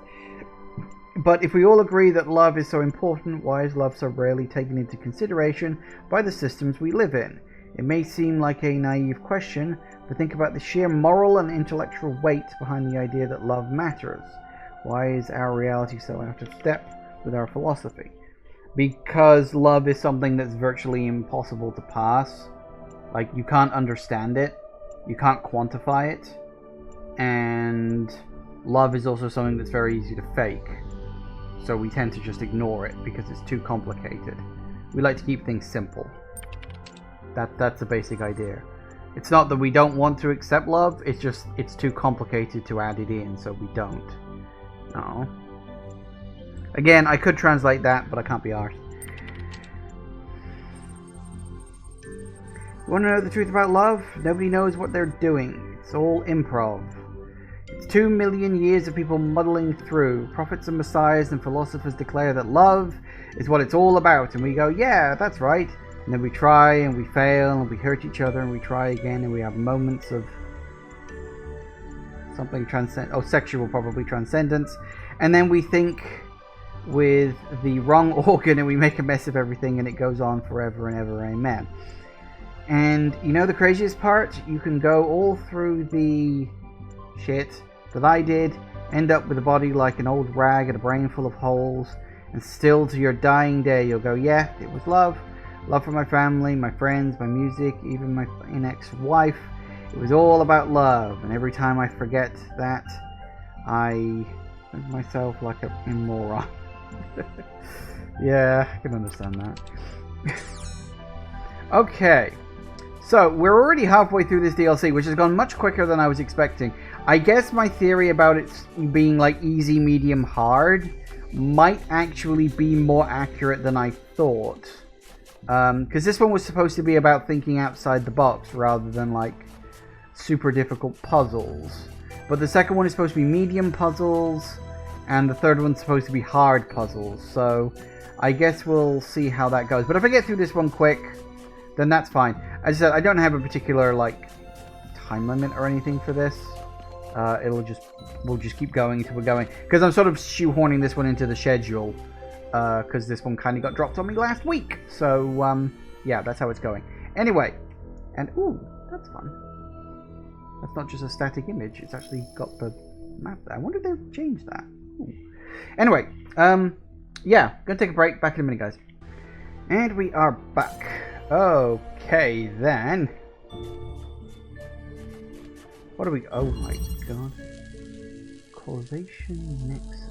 But if we all agree that love is so important, why is love so rarely taken into consideration by the systems we live in? It may seem like a naive question, but think about the sheer moral and intellectual weight behind the idea that love matters. Why is our reality so out of step with our philosophy? Because love is something that's virtually impossible to pass. Like, you can't understand it, you can't quantify it, and love is also something that's very easy to fake. So we tend to just ignore it because it's too complicated. We like to keep things simple. That's the basic idea. It's not that we don't want to accept love, it's just, it's too complicated to add it in, so we don't. No. Again, I could translate that, but I can't be arsed. You want to know the truth about love? Nobody knows what they're doing. It's all improv. It's 2 million years of people muddling through. Prophets and messiahs and philosophers declare that love is what it's all about. And we go, yeah, that's right. And then we try and we fail and we hurt each other and we try again and we have moments of something transcend. Oh, sexual probably transcendence, and then we think with the wrong organ and we make a mess of everything, and it goes on forever and ever. Amen. And you know the craziest part? You can go all through the shit that I did, end up with a body like an old rag and a brain full of holes, and still to your dying day you'll go, yeah, it was love. Love for my family, my friends, my music, even my ex-wife. It was all about love, and every time I forget that, I make myself like a moron. Yeah, I can understand that. Okay, so we're already halfway through this DLC, which has gone much quicker than I was expecting. I guess my theory about it being like easy, medium, hard might actually be more accurate than I thought. Because this one was supposed to be about thinking outside the box rather than like super difficult puzzles. But the second one is supposed to be medium puzzles, and the third one's supposed to be hard puzzles. So I guess we'll see how that goes. But if I get through this one quick, then that's fine. As I said, I don't have a particular like time limit or anything for this. We'll just keep going until we're going. Because I'm sort of shoehorning this one into the schedule. Because this one kind of got dropped on me last week. So, yeah, that's how it's going. Anyway, and ooh, that's fun. That's not just a static image. It's actually got the map there. I wonder if they've changed that. Ooh. Anyway, yeah, gonna take a break. Back in a minute, guys. And we are back. Okay, then. What do we... Oh, my God. Causation Nexus.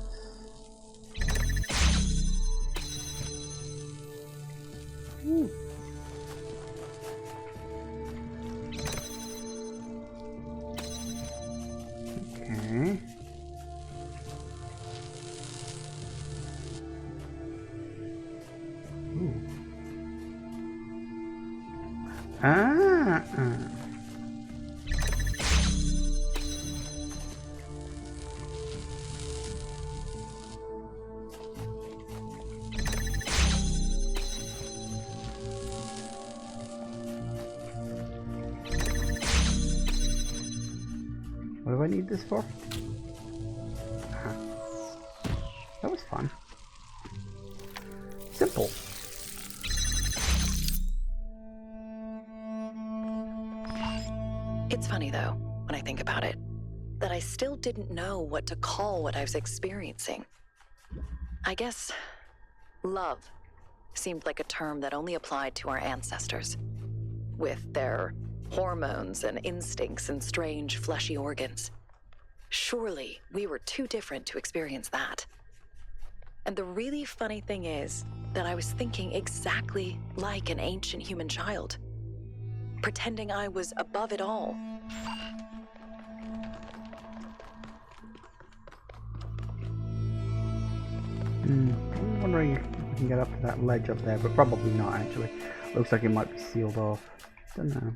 Ooh. Okay. Ooh. What do I need this for? That was fun. Simple. It's funny, though, when I think about it, that I still didn't know what to call what I was experiencing. I guess love seemed like a term that only applied to our ancestors, with their hormones and instincts and strange fleshy organs. Surely we were too different to experience that. And the really funny thing is that I was thinking exactly like an ancient human child, pretending I was above it all. I'm wondering if we can get up to that ledge up there, but probably not actually. Looks like it might be sealed off. Don't know.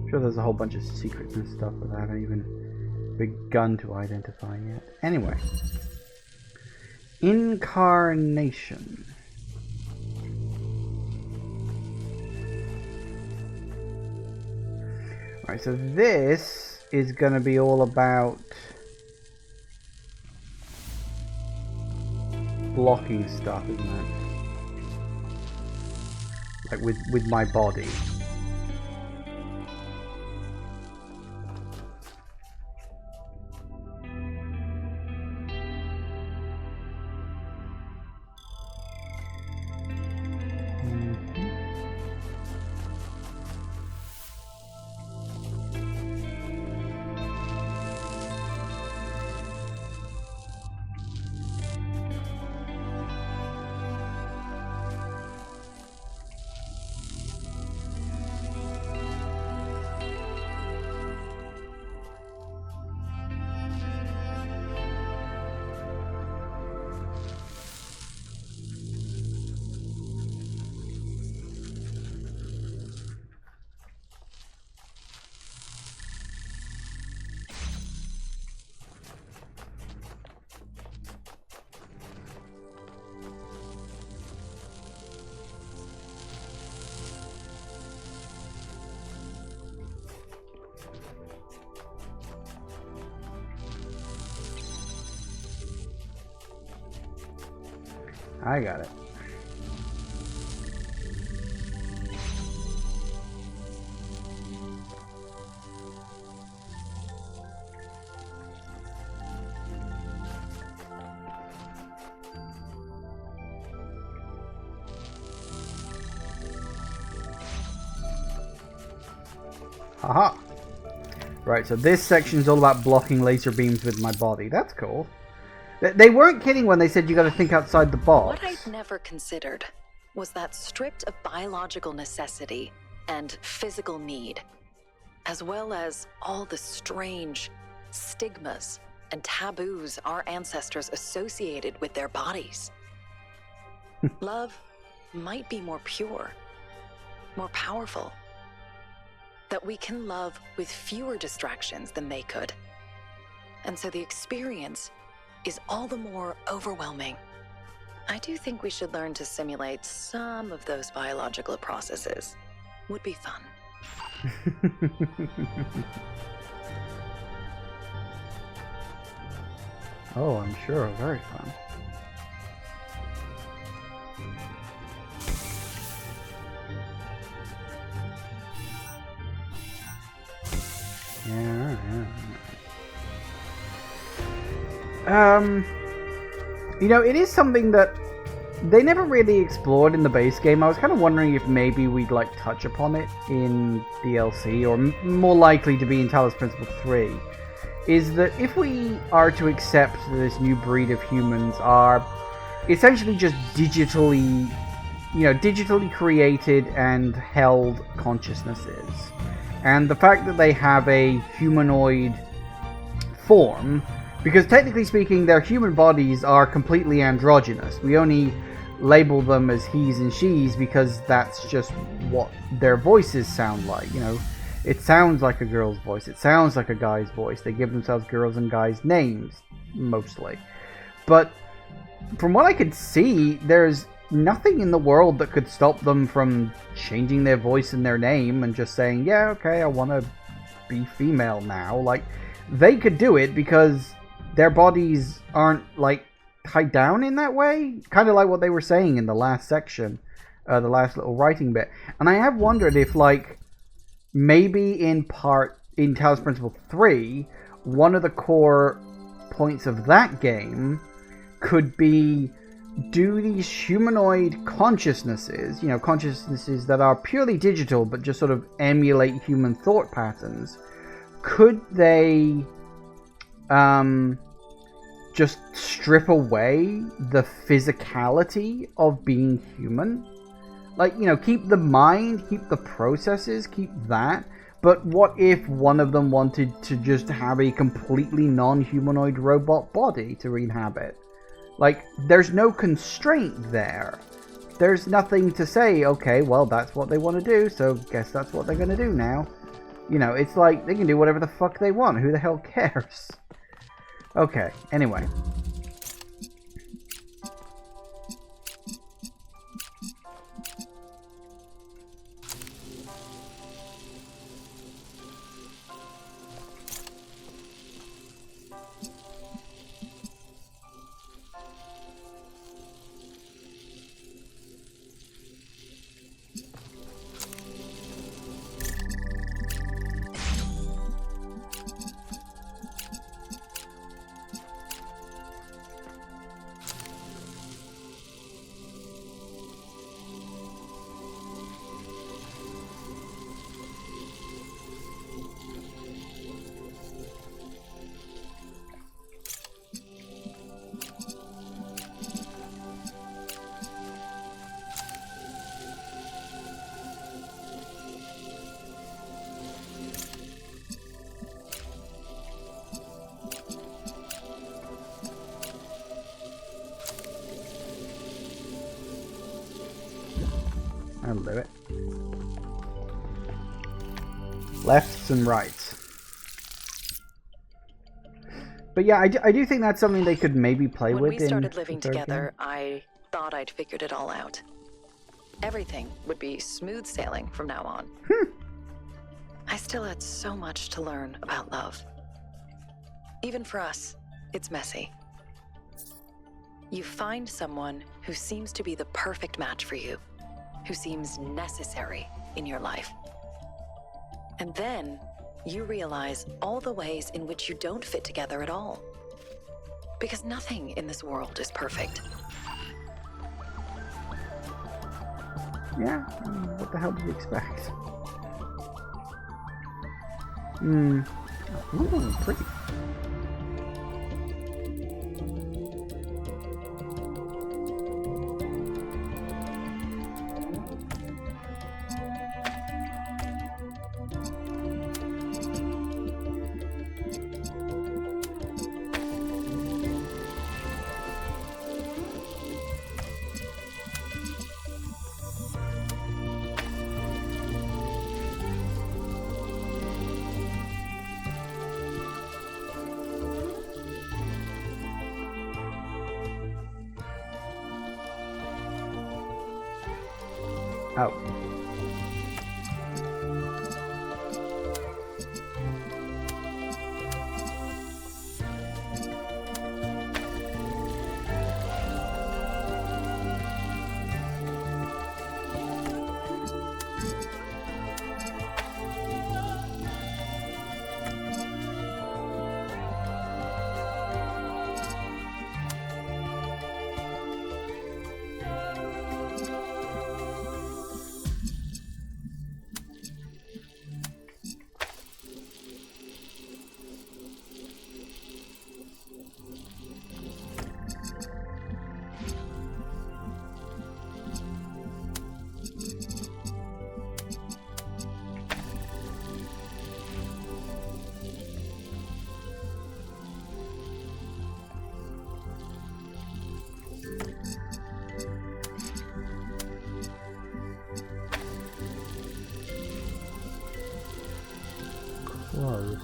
I'm sure there's a whole bunch of secrets and stuff that I haven't even begun to identify yet. Anyway. Incarnation. Right, so this is going to be all about blocking stuff, isn't it? Like with my body. I got it. Haha. Right, so this section is all about blocking laser beams with my body. That's cool. They weren't kidding when they said you got to think outside the box. What I'd never considered was that stripped of biological necessity and physical need, as well as all the strange stigmas and taboos our ancestors associated with their bodies. Love might be more pure, more powerful. That we can love with fewer distractions than they could. And so the experience is all the more overwhelming. I do think we should learn to simulate some of those biological processes. Would be fun. Oh, I'm sure. Very fun. Yeah. You know, it is something that they never really explored in the base game. I was kind of wondering if maybe we'd like touch upon it in DLC, or more likely to be in Talos Principle 3, is that if we are to accept that this new breed of humans are essentially just digitally created and held consciousnesses, and the fact that they have a humanoid form, because technically speaking their human bodies are completely androgynous. We only label them as he's and she's because that's just what their voices sound like. You know, it sounds like a girl's voice, it sounds like a guy's voice. They give themselves girls' and guys' names, mostly. But from what I could see, there's nothing in the world that could stop them from changing their voice and their name and just saying, yeah, okay, I want to be female now. Like, they could do it because their bodies aren't, like, tied down in that way. Kind of like what they were saying in the last section, the last little writing bit. And I have wondered if, like, maybe in Talos Principle 3, one of the core points of that game could be, do these humanoid consciousnesses, you know, consciousnesses that are purely digital but just sort of emulate human thought patterns, could they just strip away the physicality of being human? Like, you know, keep the mind, keep the processes, keep that, but what if one of them wanted to just have a completely non-humanoid robot body to inhabit? Like, there's no constraint there. There's nothing to say, okay, well, that's what they want to do, so guess that's what they're going to do now. You know, it's like, they can do whatever the fuck they want. Who the hell cares? Okay, anyway. I'll do it. Lefts and rights. But yeah, I do think that's something they could maybe play with. When we started living together, I thought I'd figured it all out. Everything would be smooth sailing from now on. I still had so much to learn about love. Even for us, it's messy. you find someone who seems to be the perfect match for you, who seems necessary in your life. And then you realize all the ways in which you don't fit together at all. Because nothing in this world is perfect. Yeah, what the hell did you expect? Ooh, pretty. Oh. Close.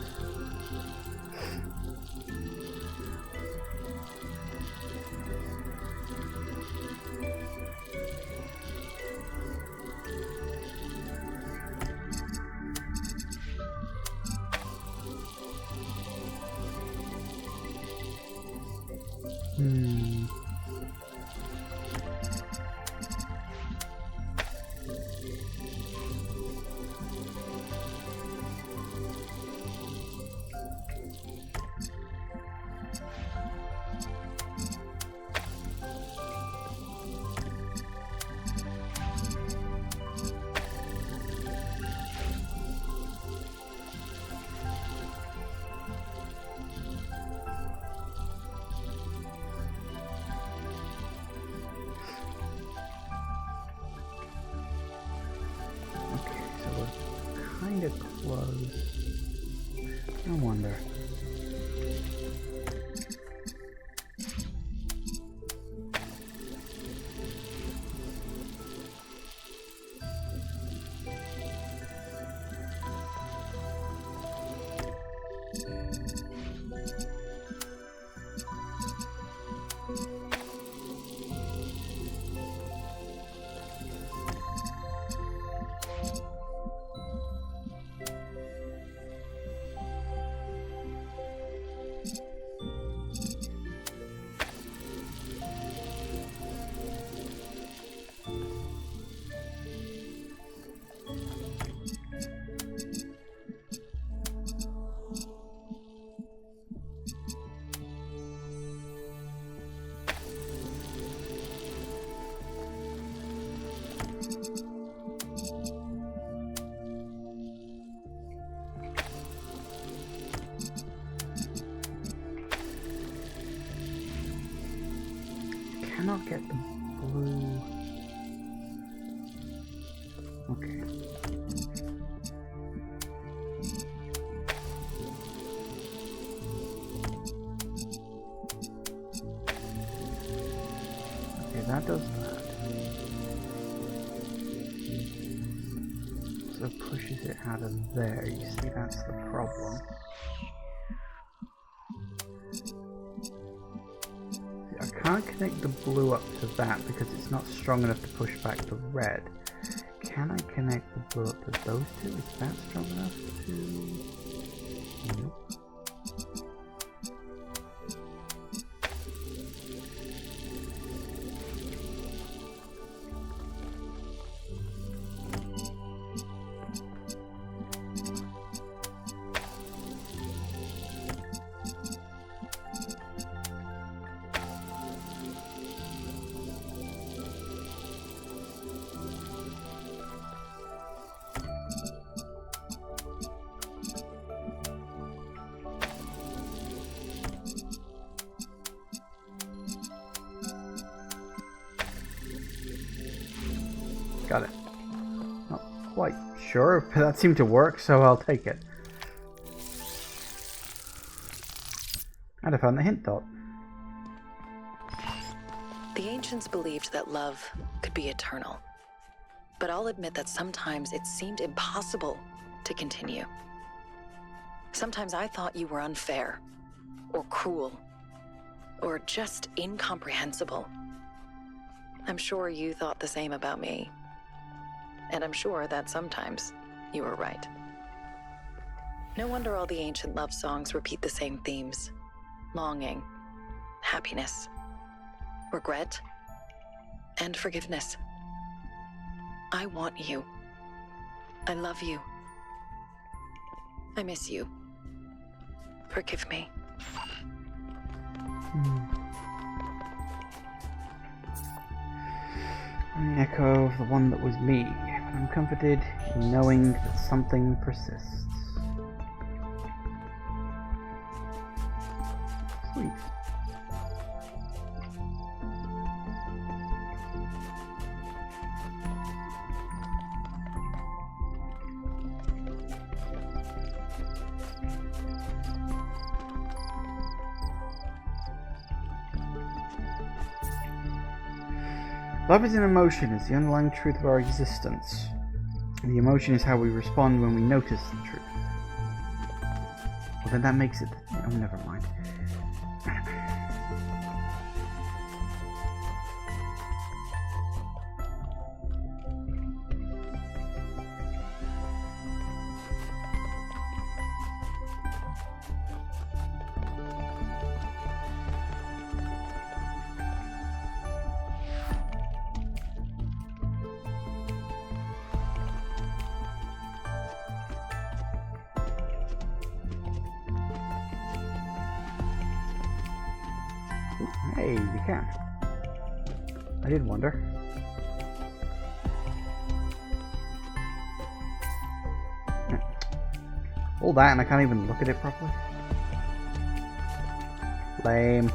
Kind of close. I wonder. Cannot get the blue. Okay. Okay, that does that. So it pushes it out of there. You see, that's the problem. I can't connect the blue up to that because it's not strong enough to push back the red. Can I connect the blue up to those two? Is that strong enough to... Nope. Got it. Not quite sure, but that seemed to work, so I'll take it. And I found the hint dot. The ancients believed that love could be eternal. But I'll admit that sometimes it seemed impossible to continue. Sometimes I thought you were unfair, or cruel, or just incomprehensible. I'm sure you thought the same about me. And I'm sure that sometimes you were right. No wonder all the ancient love songs repeat the same themes. Longing, happiness, regret, and forgiveness. I want you. I love you. I miss you. Forgive me. An echo of the one that was me, but I'm comforted in knowing that something persists. Sweet. Love is an emotion, it's the underlying truth of our existence. And the emotion is how we respond when we notice the truth. Well, then that makes it... Oh, never mind. Hey, you can. I did wonder. All that and I can't even look at it properly. Lame.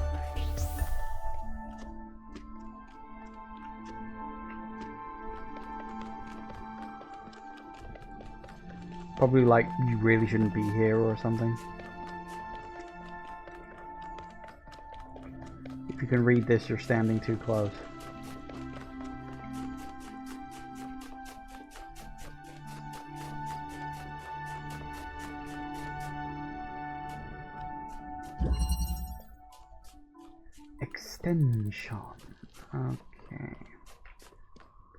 Probably like you really shouldn't be here or something. If you can read this, you're standing too close. Extension. Okay.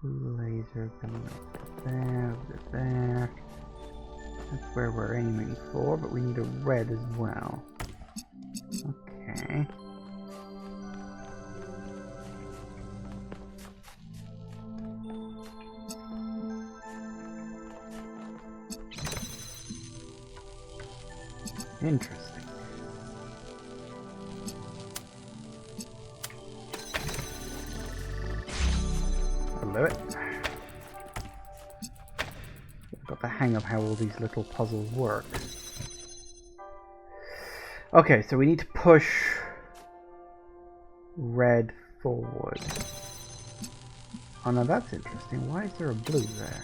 Laser coming up there. That's where we're aiming for, but we need a red as well. Okay. Interesting. I'll do it. I've got the hang of how all these little puzzles work. Okay, so we need to push red forward. Oh, now that's interesting. Why is there a blue there?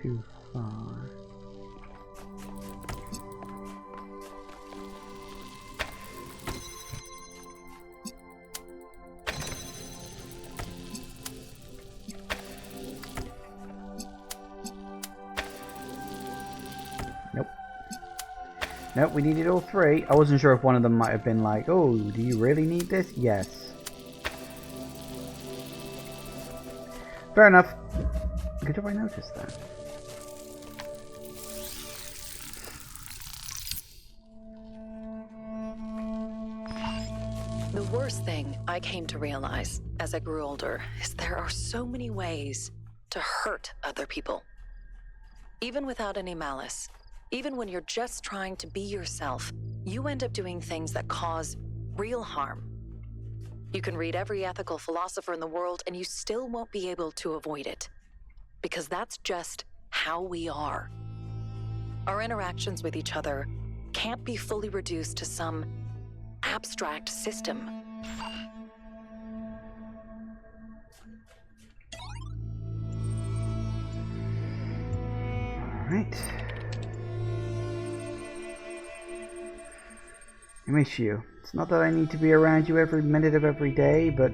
Too far. Nope. Nope, we needed all three. I wasn't sure if one of them might have been like, oh, do you really need this? Yes. Fair enough. Good job I noticed that. The worst thing I came to realize as I grew older is there are so many ways to hurt other people. Even without any malice, even when you're just trying to be yourself, you end up doing things that cause real harm. You can read every ethical philosopher in the world, and you still won't be able to avoid it. Because that's just how we are. Our interactions with each other can't be fully reduced to some abstract system. Alright. I miss you. It's not that I need to be around you every minute of every day, but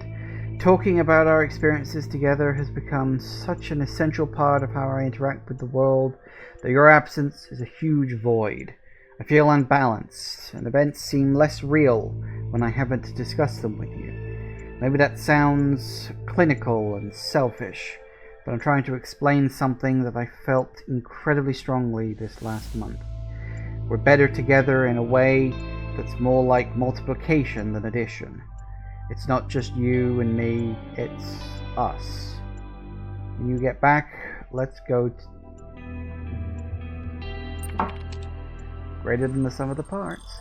talking about our experiences together has become such an essential part of how I interact with the world that your absence is a huge void. I feel unbalanced, and events seem less real when I haven't discussed them with you. Maybe that sounds clinical and selfish, but I'm trying to explain something that I felt incredibly strongly this last month. We're better together in a way that's more like multiplication than addition. It's not just you and me, it's us. When you get back, let's go greater than the sum of the parts.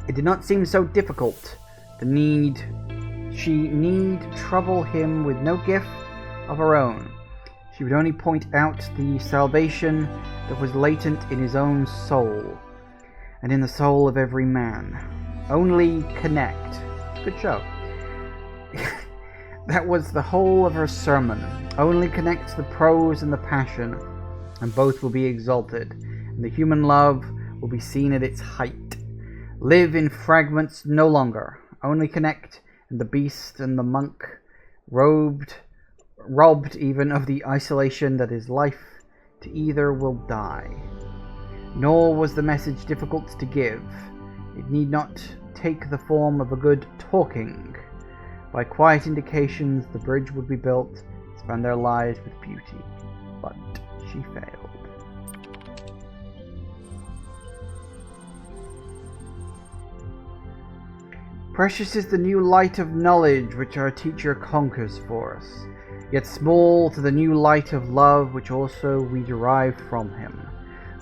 It did not seem so difficult. She need trouble him with no gift of her own. She would only point out the salvation that was latent in his own soul, and in the soul of every man. Only connect. Good show. That was the whole of her sermon. Only connect the prose and the passion, and both will be exalted, and the human love will be seen at its height. Live in fragments no longer. Only connect, and the beast and the monk, robbed even of the isolation that is life to either, will die. Nor was the message difficult to give. It need not take the form of a good talking. By quiet indications, the bridge would be built, spend their lives with beauty. But she failed. Precious is the new light of knowledge which our teacher conquers for us, yet small to the new light of love which also we derive from him.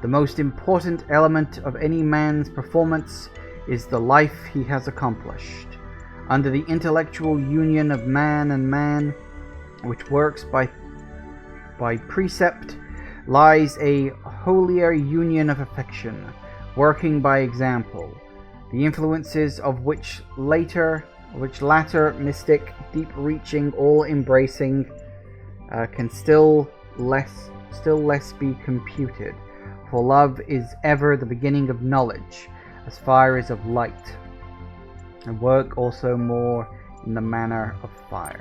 The most important element of any man's performance is the life he has accomplished. Under the intellectual union of man and man, which works by precept, lies a holier union of affection, working by example, the influences of which latter mystic, deep-reaching, all-embracing, can still less be computed. For love is ever the beginning of knowledge, as fire is of light, and work also more in the manner of fire.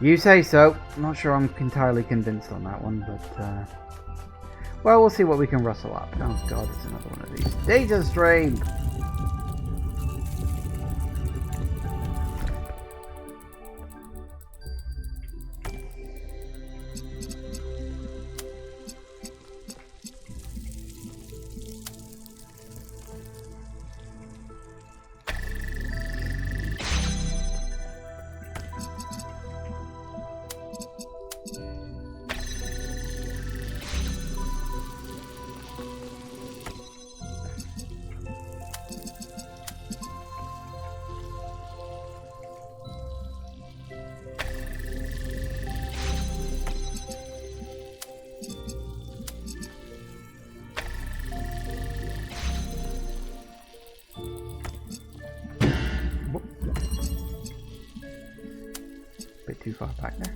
You say so. I'm not sure I'm entirely convinced on that one, but well, we'll see what we can rustle up. Oh god, it's another one of these. Data stream! Bit too far back there.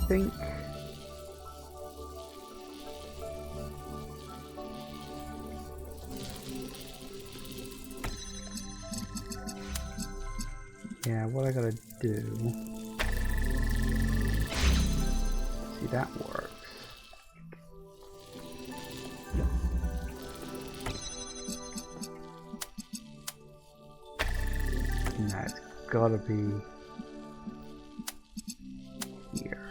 think. Yeah, what I gotta do. See, that works. Nah, it's gotta be here.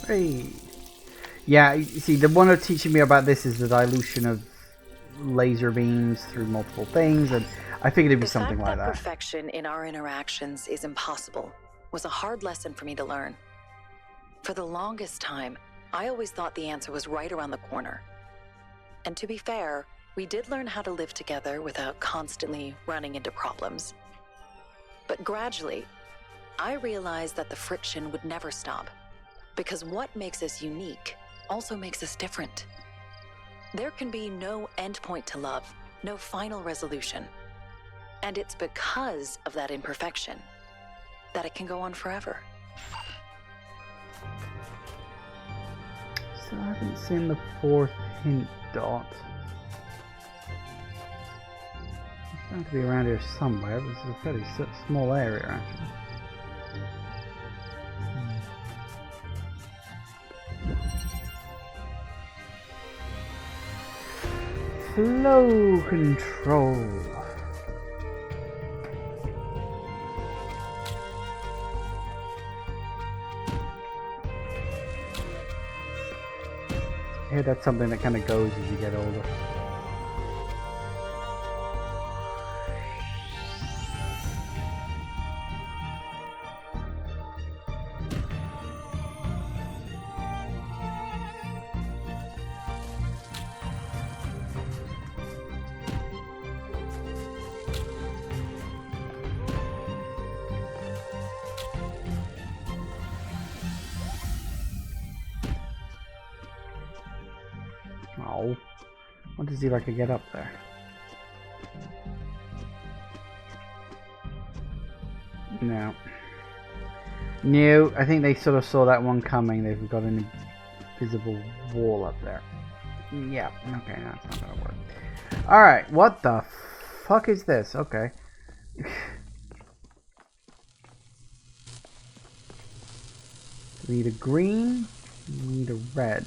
Hey. Yeah, you see, the one of teaching me about this is the dilution of laser beams through multiple things, and I figured it'd be something like that. Perfection in our interactions is impossible was a hard lesson for me to learn. For the longest time, I always thought the answer was right around the corner. And to be fair, we did learn how to live together without constantly running into problems. But gradually, I realized that the friction would never stop. Because what makes us unique also makes us different. There can be no endpoint to love, no final resolution. And it's because of that imperfection that it can go on forever. So I haven't seen the fourth hint dot. It's going to be around here somewhere. This is a fairly small area, actually. Flow control. I hear that's something that kind of goes as you get older. Oh, I want to see if I could get up there. No. No, I think they sort of saw that one coming. They've got an invisible wall up there. Yeah, okay, that's not gonna work. Alright, what the fuck is this? Okay. We need a green, we need a red.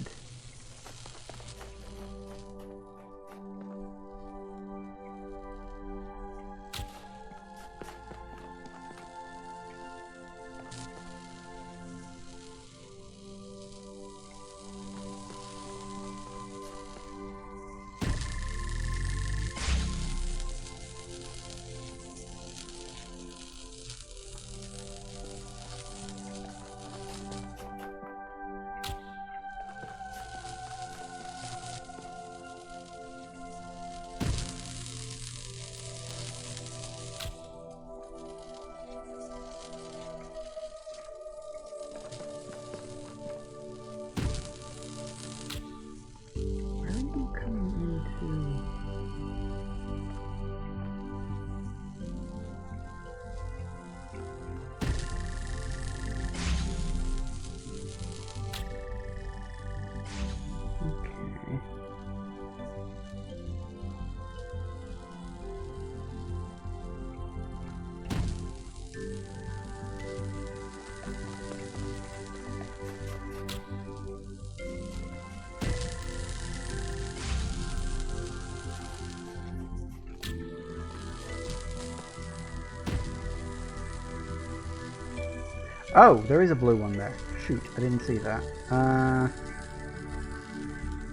Oh, there is a blue one there. Shoot, I didn't see that.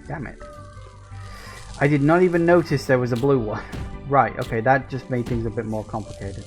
Damn it. I did not even notice there was a blue one. Right, okay, that just made things a bit more complicated.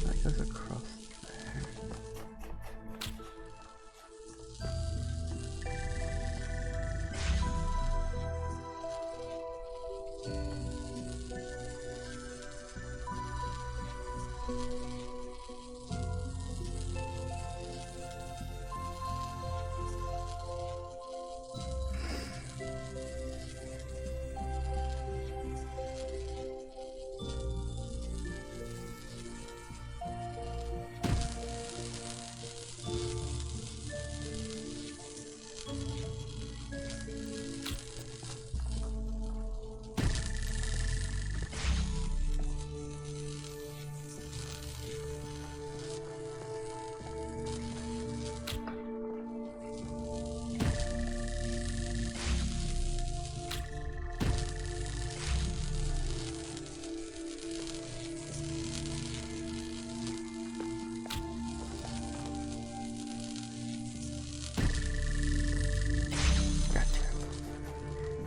That goes across there.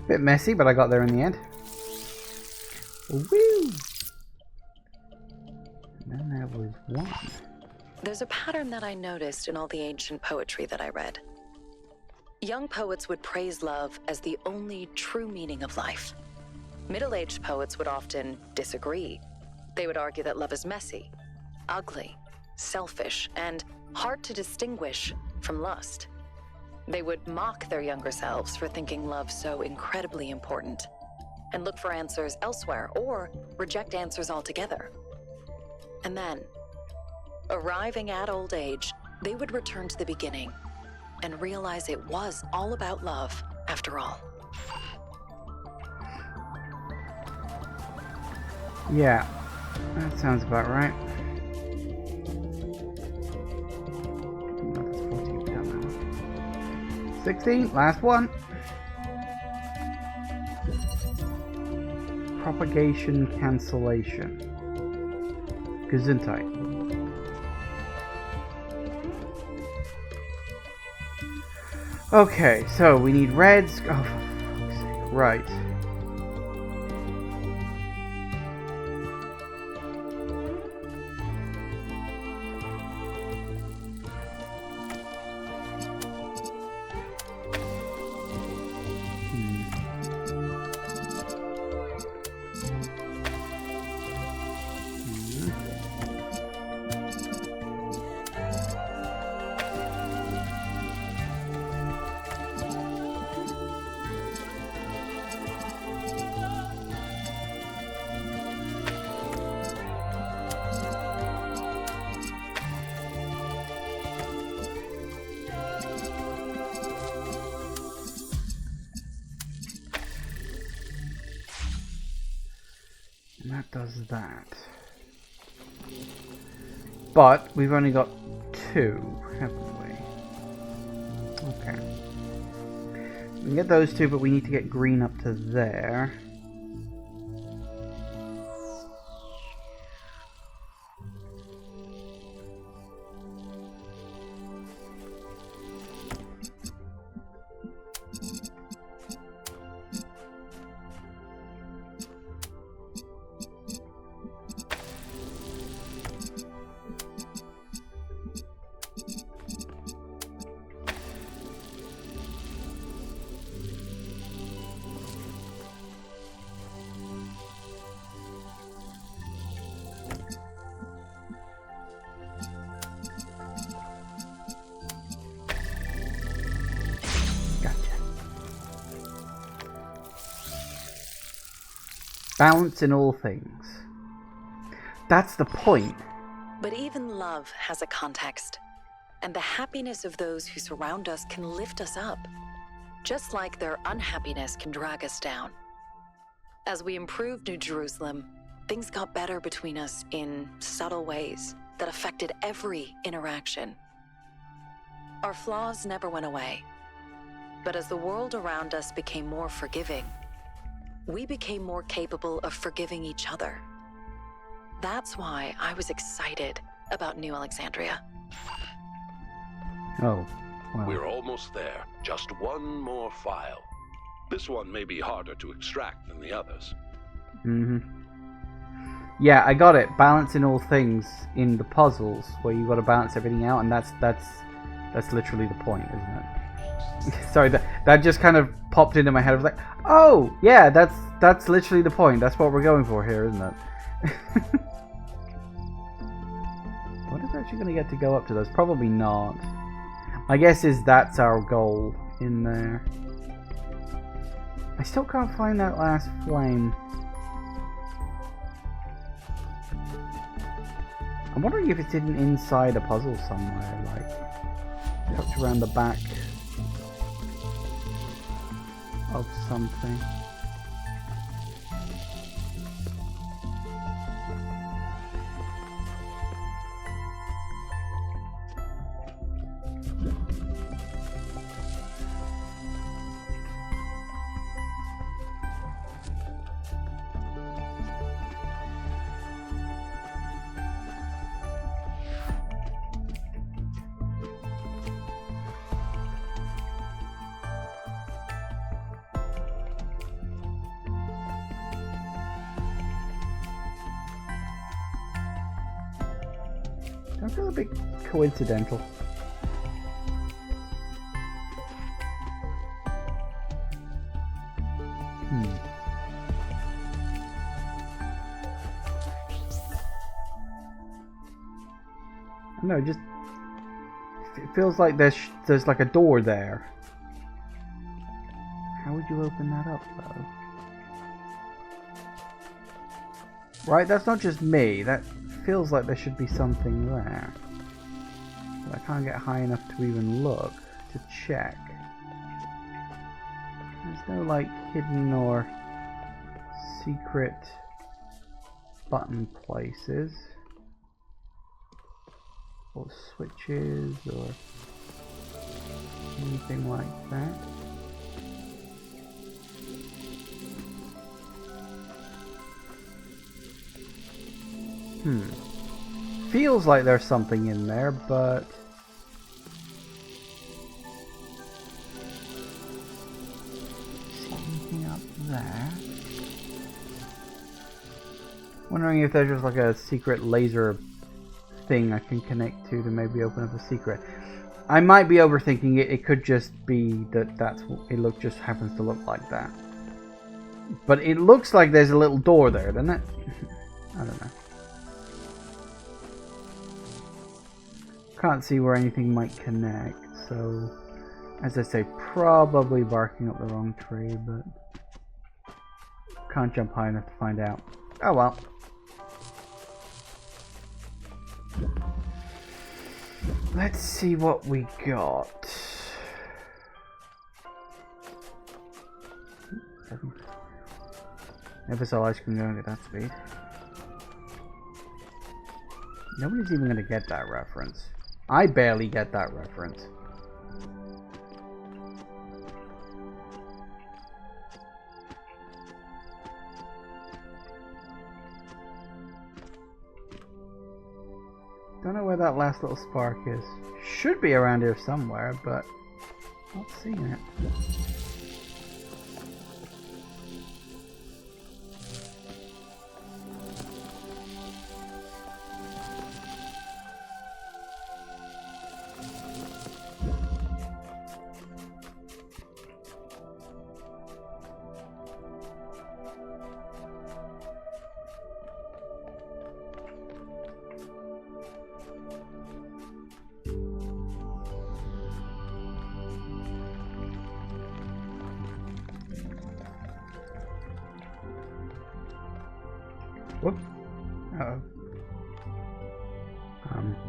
Bit messy, but I got there in the end. Woo! And then there was one. There's a pattern that I noticed in all the ancient poetry that I read. Young poets would praise love as the only true meaning of life. Middle-aged poets would often disagree. They would argue that love is messy, ugly, selfish, and hard to distinguish from lust. They would mock their younger selves for thinking love so incredibly important, and look for answers elsewhere or reject answers altogether. And then, arriving at old age, they would return to the beginning and realize it was all about love after all. Yeah, that sounds about right. 16, last one. Propagation cancellation. Gesundheit. Okay, so we need reds. Oh, for fuck's sake. Right. And that does that. But we've only got 2, haven't we? Okay. We can get those 2, but we need to get green up to there. Balance in all things. That's the point. But even love has a context. And the happiness of those who surround us can lift us up, just like their unhappiness can drag us down. As we improved New Jerusalem, things got better between us in subtle ways that affected every interaction. Our flaws never went away, but as the world around us became more forgiving, we became more capable of forgiving each other. That's why I was excited about New Alexandria. Oh, wow. We're almost there. Just one more file. This one may be harder to extract than the others. Yeah, I got it. Balance in all things in the puzzles, where you got to balance everything out, and that's literally the point, isn't it? Sorry, that just kind of popped into my head. I was like, oh, yeah, that's literally the point. That's what we're going for here, isn't it? What if we're actually going to get to go up to those? Probably not. My guess is that's our goal in there. I still can't find that last flame. I'm wondering if it's hidden inside a puzzle somewhere, like tucked around the back of something. I feel a bit coincidental. No, just it feels like there's like a door there. How would you open that up, though? Right, that's not just me. That feels like there should be something there. But I can't get high enough to even look to check. There's no like hidden or secret button places or switches or anything like that. Feels like there's something in there, but see anything up there? Wondering if there's just like a secret laser thing I can connect to maybe open up a secret. I might be overthinking it. It could just be that's what it just happens to look like that. But it looks like there's a little door there, doesn't it? I don't know. Can't see where anything might connect, so as I say, probably barking up the wrong tree, but can't jump high enough to find out. Oh well. Let's see what we got. Never saw ice cream going at that speed. Nobody's even going to get that reference. I barely get that reference. Don't know where that last little spark is. Should be around here somewhere, but not seeing it.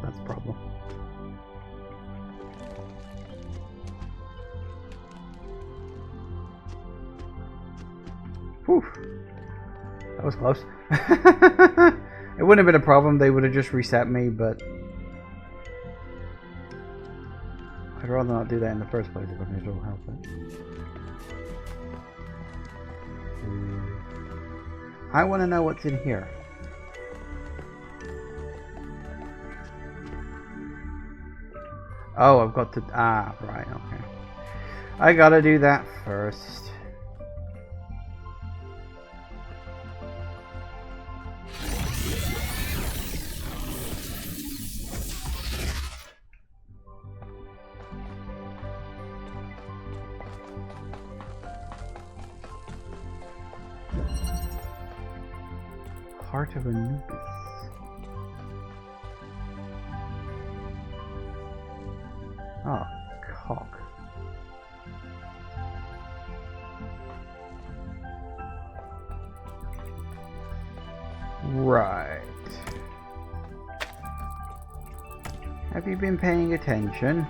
That's a problem. Whew. That was close. It wouldn't have been a problem. They would have just reset me, but I'd rather not do that in the first place if I may as well help it. I want to know what's in here. Oh, I've got to... Ah, right, okay. I gotta do that first. Heart of Anubis. Oh, cock. Right. Have you been paying attention?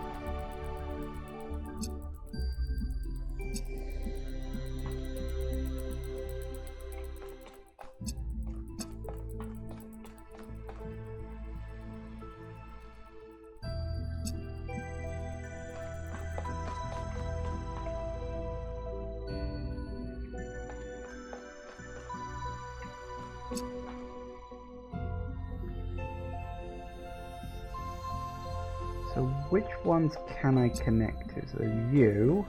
So which ones can I connect to? So you...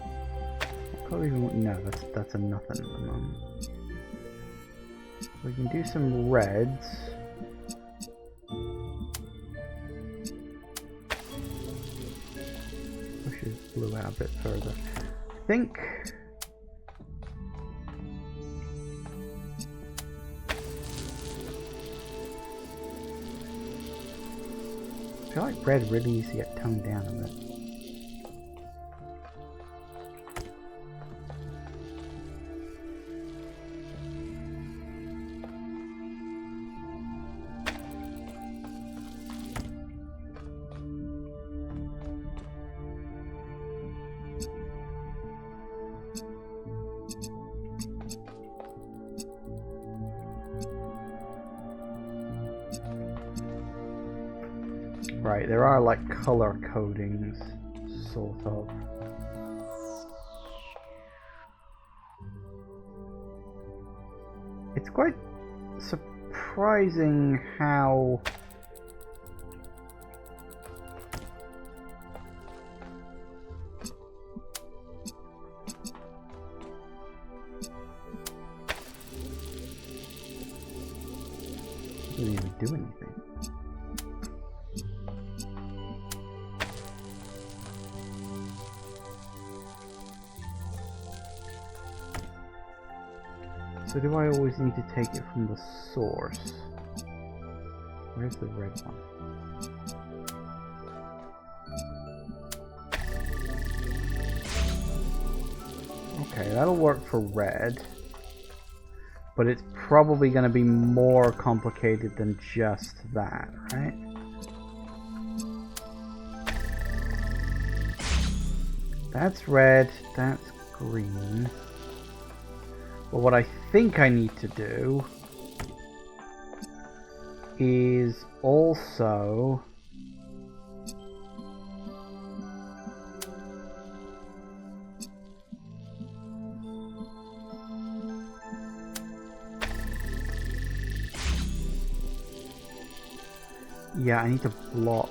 I can't even... No, that's a nothing at the moment. We can do some reds. Push his blue out a bit further. I think... I feel like red really needs to get toned down a bit. Right, there are like color codings, sort of. It's quite surprising how it doesn't even do anything. So do I always need to take it from the source? Where's the red one? Okay, that'll work for red. But it's probably going to be more complicated than just that, right? That's red, that's green. But what I think I need to do is also yeah, I need to block.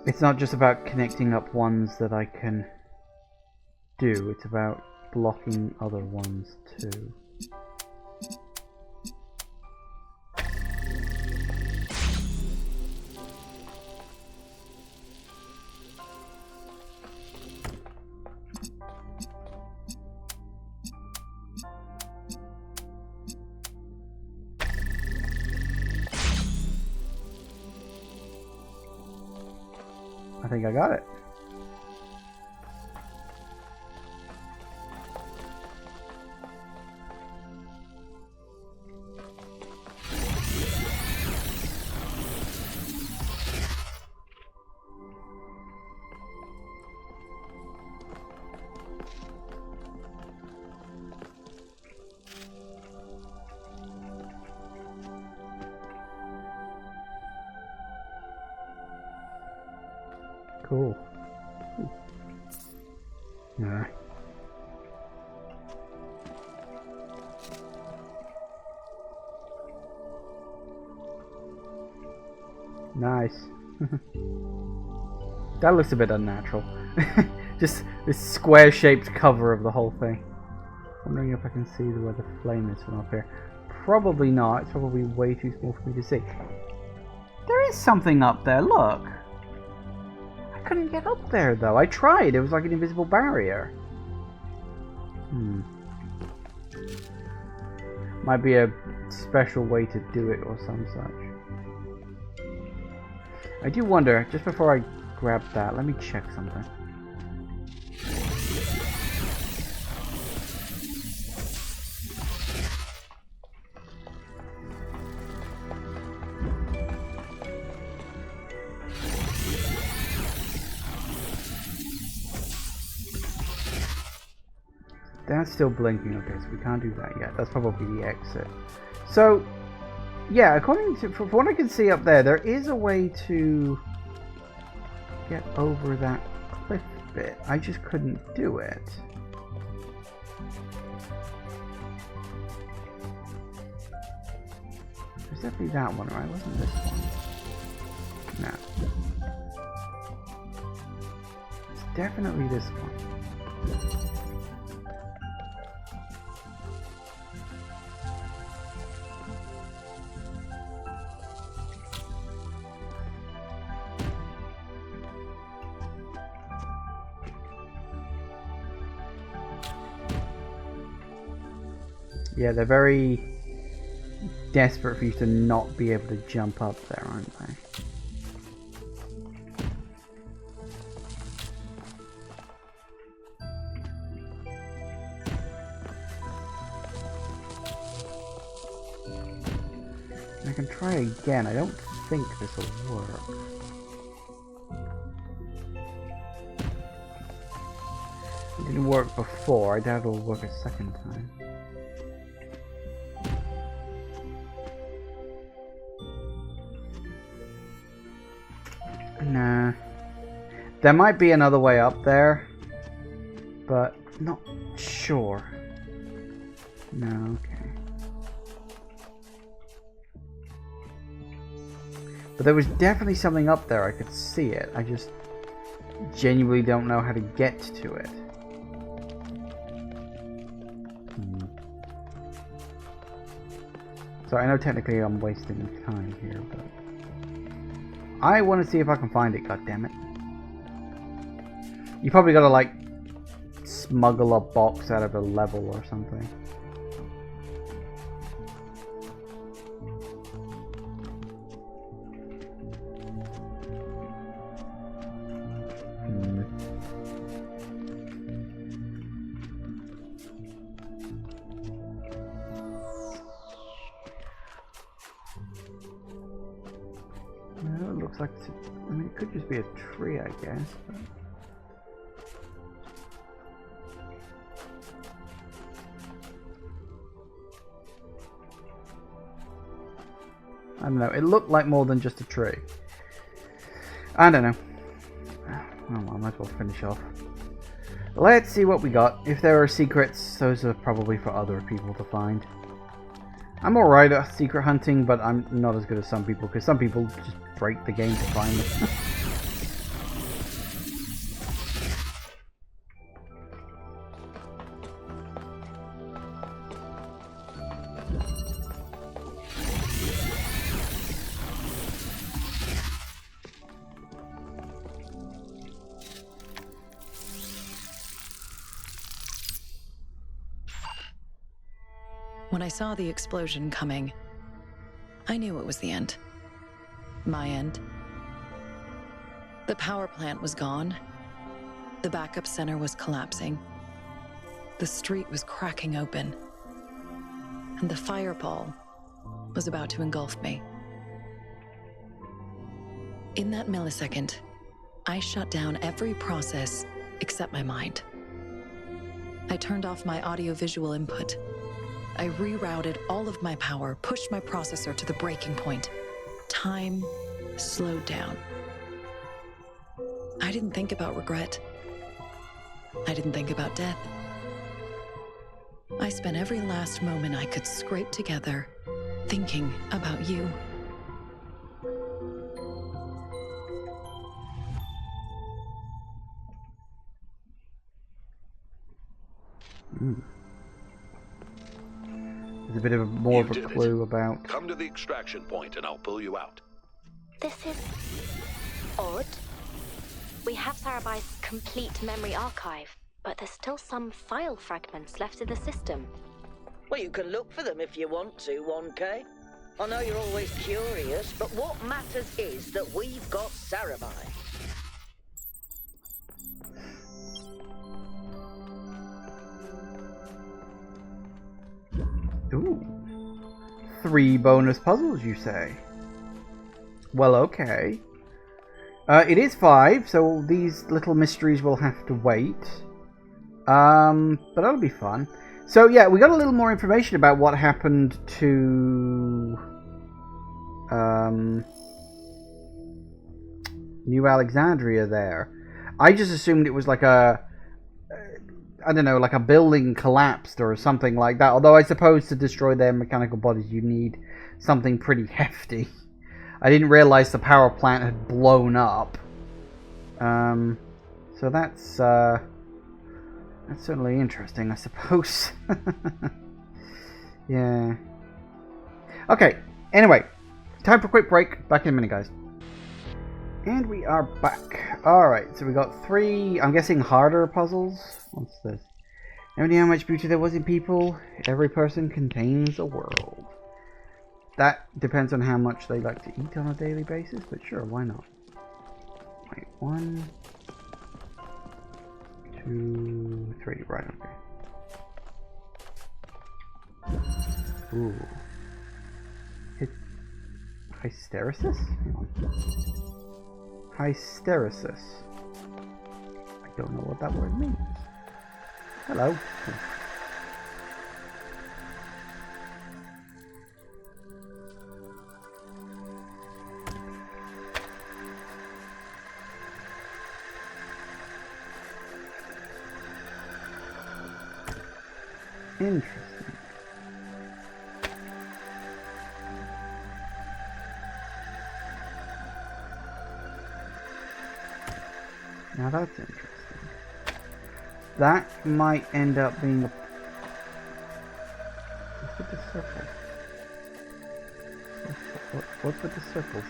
It's not just about connecting up ones that I can do, it's about blocking other ones too. I think I got it. Cool. Yeah. Nice. That looks a bit unnatural. Just this square-shaped cover of the whole thing. Wondering if I can see where the flame is from up here. Probably not. It's probably way too small for me to see. There is something up there. Look. I couldn't get up there though. I tried. It was like an invisible barrier. Might be a special way to do it or some such. I do wonder, just before I grab that, let me check something. That's still blinking. Okay, so we can't do that yet. That's probably the exit. So, yeah, according to from what I can see up there, there is a way to get over that cliff bit. I just couldn't do it. There's definitely that one, right? Wasn't this one? No. It's definitely this one. Yeah, they're very desperate for you to not be able to jump up there, aren't they? I can try again. I don't think this will work. It didn't work before. I doubt it'll work a second time. Nah. There might be another way up there, but not sure. No, okay. But there was definitely something up there. I could see it. I just genuinely don't know how to get to it. So I know technically I'm wasting time here, but I want to see if I can find it, goddammit. You probably gotta like smuggle a box out of a level or something. Well, it looks like it's I mean, it could just be a tree, I guess. But... I don't know. It looked like more than just a tree. I don't know. Well, I might as well finish off. Let's see what we got. If there are secrets, those are probably for other people to find. I'm alright at secret hunting, but I'm not as good as some people, because some people just break the game to find them. When I saw the explosion coming, I knew it was the end. My end. The power plant was gone. The backup center was collapsing. The street was cracking open. And the fireball was about to engulf me. In that millisecond, I shut down every process except my mind. I turned off my audio-visual input. I rerouted all of my power, pushed my processor to the breaking point. Time slowed down. I didn't think about regret. I didn't think about death. I spent every last moment I could scrape together thinking about you. There's a bit of more You of a did clue it. about... Come to the extraction point and I'll pull you out. This is odd. We have Sarabai's complete memory archive, but there's still some file fragments left in the system. Well, you can look for them if you want to, 1K. I know you're always curious, but what matters is that we've got Sarabai. Ooh. 3 bonus puzzles, you say? Well, okay. It is 5, so these little mysteries will have to wait. But that'll be fun. So, yeah, we got a little more information about what happened to... New Alexandria there. I just assumed it was like a... I don't know, like a building collapsed or something like that. Although I suppose to destroy their mechanical bodies you need something pretty hefty. I didn't realize the power plant had blown up. So that's certainly interesting, I suppose. Yeah. Okay, anyway. Time for a quick break. Back in a minute, guys. And we are back. Alright, so we got 3, I'm guessing, harder puzzles. What's this? Never knew how much beauty there was in people. Every person contains a world. That depends on how much they like to eat on a daily basis, but sure, why not? Wait, 1, 2, 3, right, okay. Ooh. Hysteresis? Hang on. Hysteresis. I don't know what that word means. Hello. Interesting. Now that's interesting. That might end up being a... What's with the circles? What's with the circles?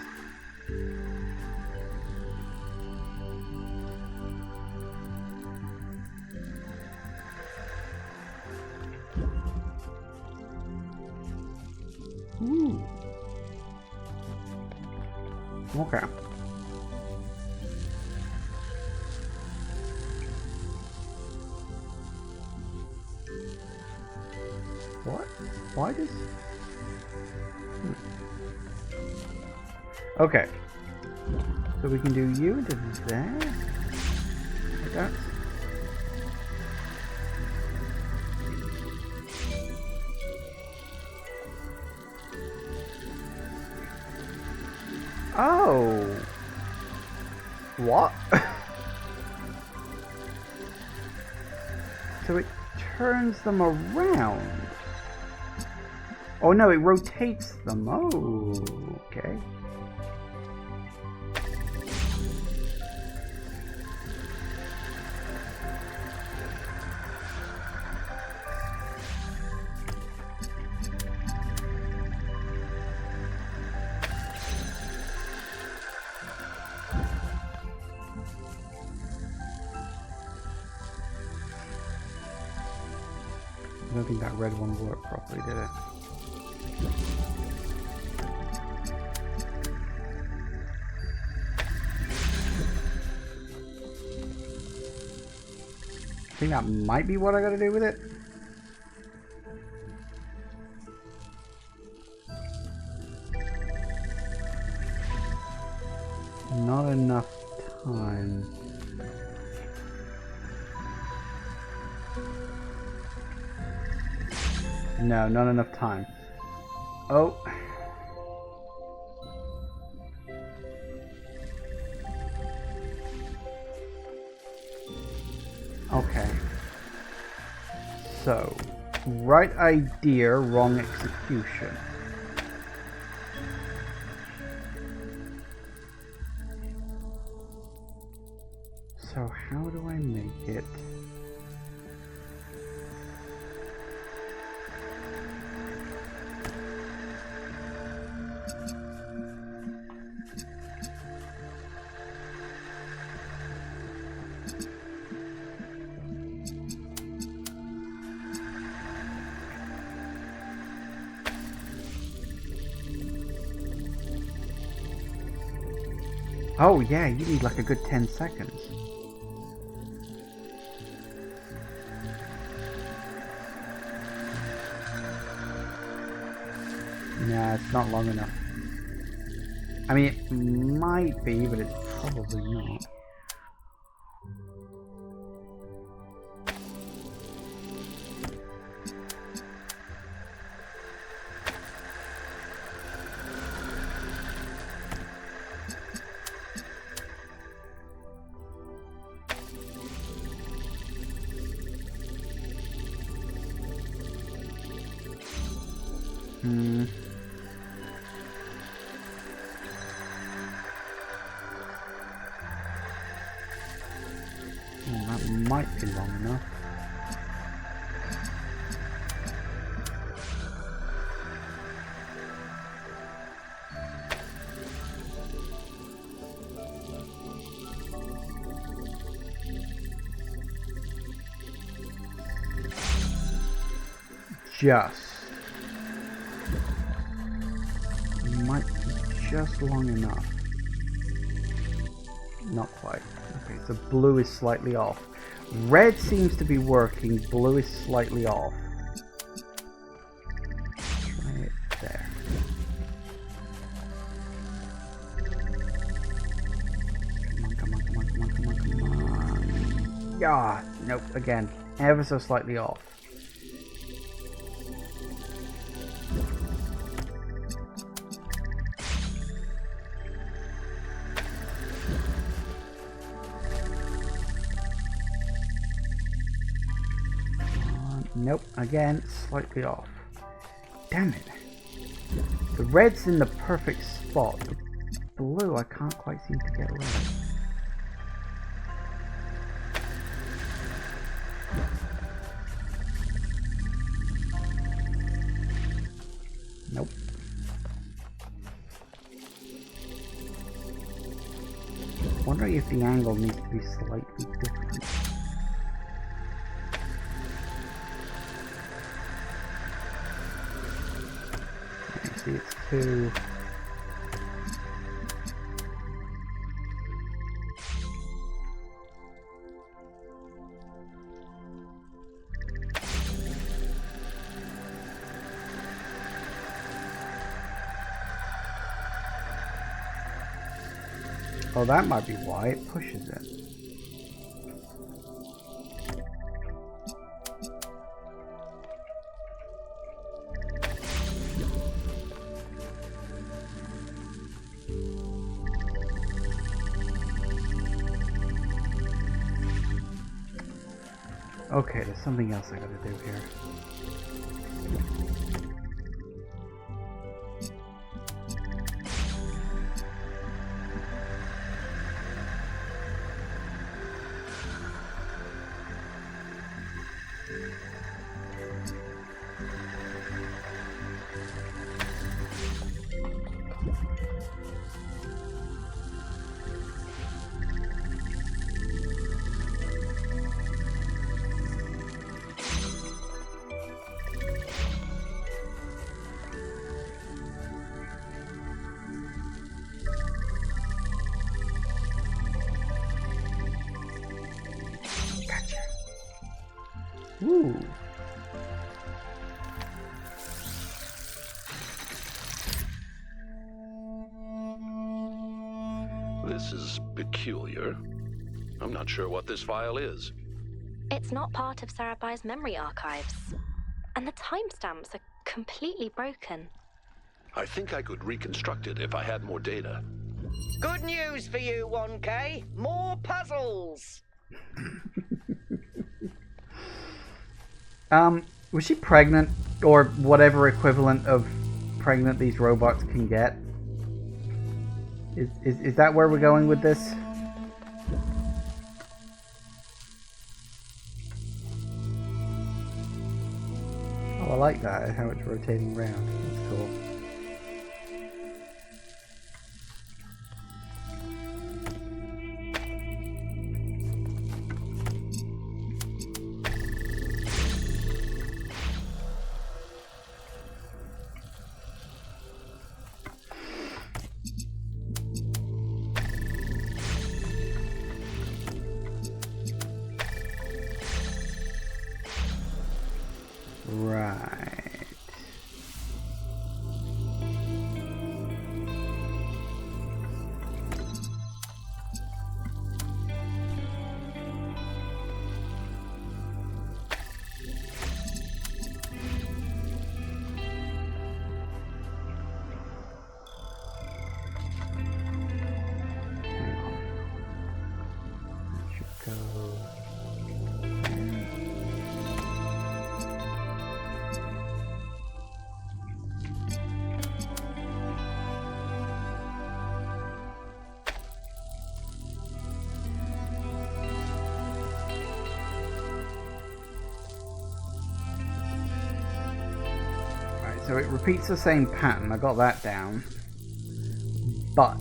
Ooh. Okay. What? Why does... Okay. So we can do you into there? Like that? Oh! What? So it turns them around. Oh no, it rotates them. Oh, okay. I don't think that red one worked properly, did it? I think that might be what I gotta do with it. Not enough time. No, not enough time. Oh. So, right idea, wrong execution. So how do I make it? Oh yeah, you need like a good 10 seconds. Nah, it's not long enough. I mean, it might be, but it's probably not. Oh, that might be long enough. Might be just long enough. Not quite. Okay, so blue is slightly off. Red seems to be working, blue is slightly off. Try it there. Come on. Yeah, nope, again, ever so slightly off. Nope, again, slightly off. Damn it. The red's in the perfect spot. The blue, I can't quite seem to get right. Nope. Wondering if the angle needs to be slightly different. See, it's too... Oh, that might be why it pushes it. Okay, there's something else I gotta do here. Ooh. This is peculiar. I'm not sure what this file is. It's not part of Sarabai's memory archives. And the timestamps are completely broken. I think I could reconstruct it if I had more data. Good news for you, 1K. More puzzles. Was she pregnant? Or whatever equivalent of pregnant these robots can get? Is that where we're going with this? Oh, I like that, how it's rotating around. That's cool. Right. Should go. So it repeats the same pattern, I got that down, but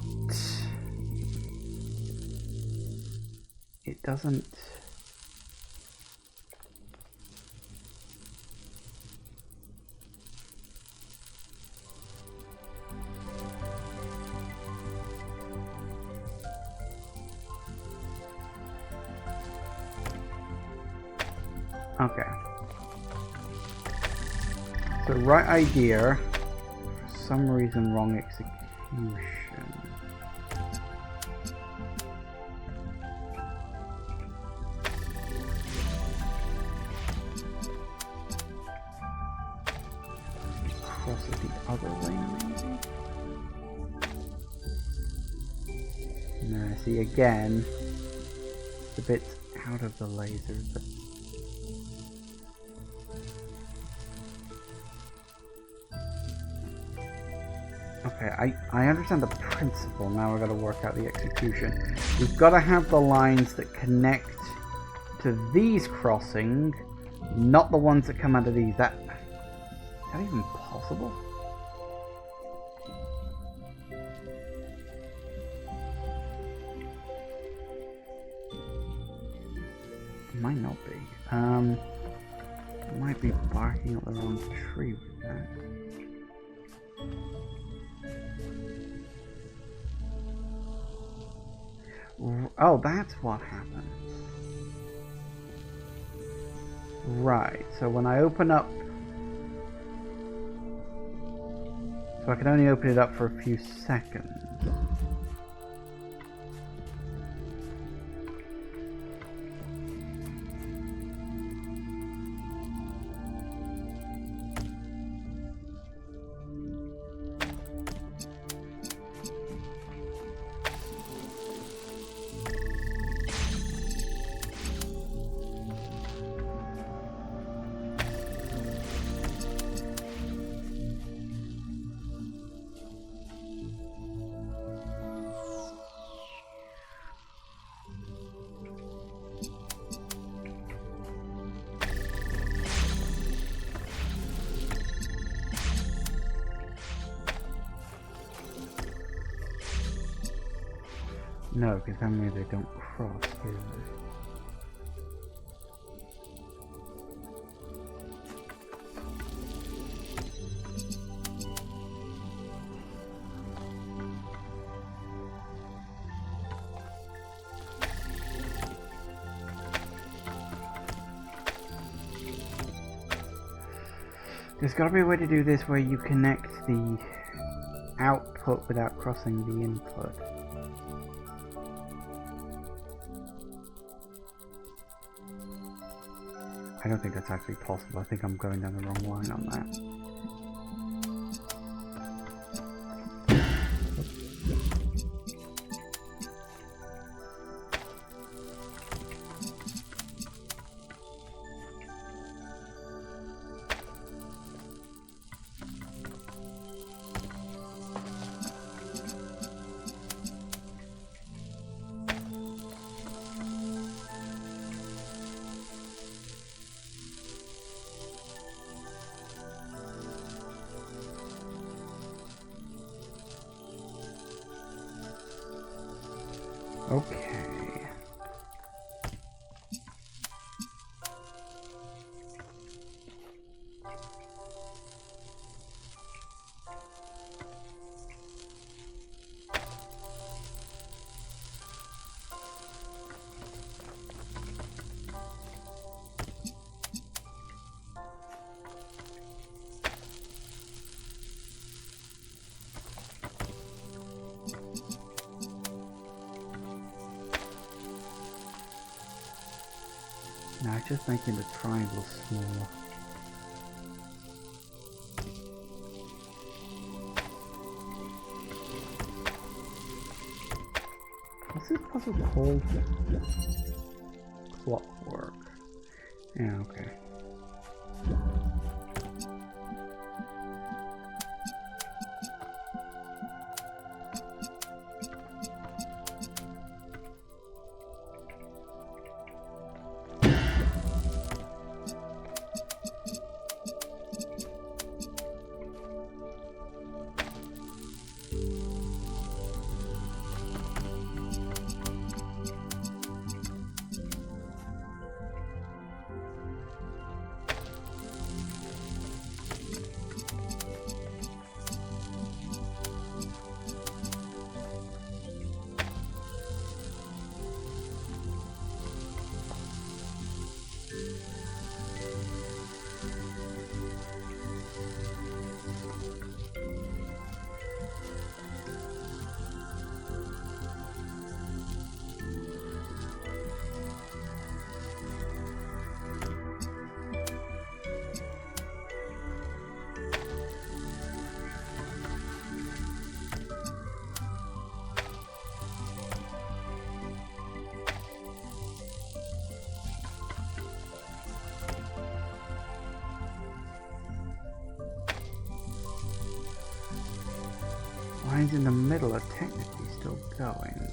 it doesn't... Okay. So right idea, for some reason wrong execution. Cross it the other way maybe? No, see again, it's a bit out of the laser, but okay, I understand the principle, now I've got to work out the execution. We've got to have the lines that connect to these crossing, not the ones that come out of these. Is that even possible? It might not be. I might be barking up the wrong tree with that. Oh, that's what happens. Right, so when I open up... So I can only open it up for a few seconds. No, because that way they don't cross, do they? There's got to be a way to do this where you connect the output without crossing the input. I don't think that's actually possible. I think I'm going down the wrong line on that. Okay. Now it's just making the triangle smaller. What's this puzzle called? Clockwork. Yeah, okay. Lines in the middle are technically still going.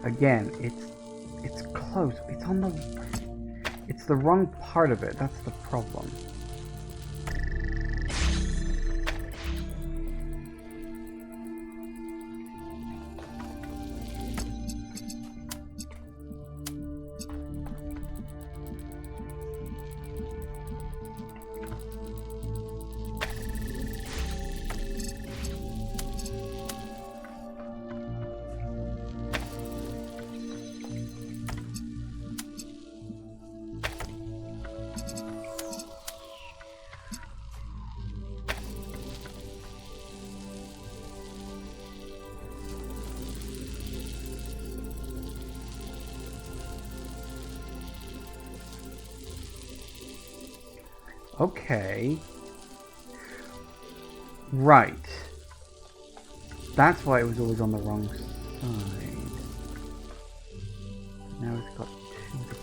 Again, it's close. It's the wrong part of it. That's the problem. Okay. Right. That's why it was always on the wrong side. Now it's got two to go.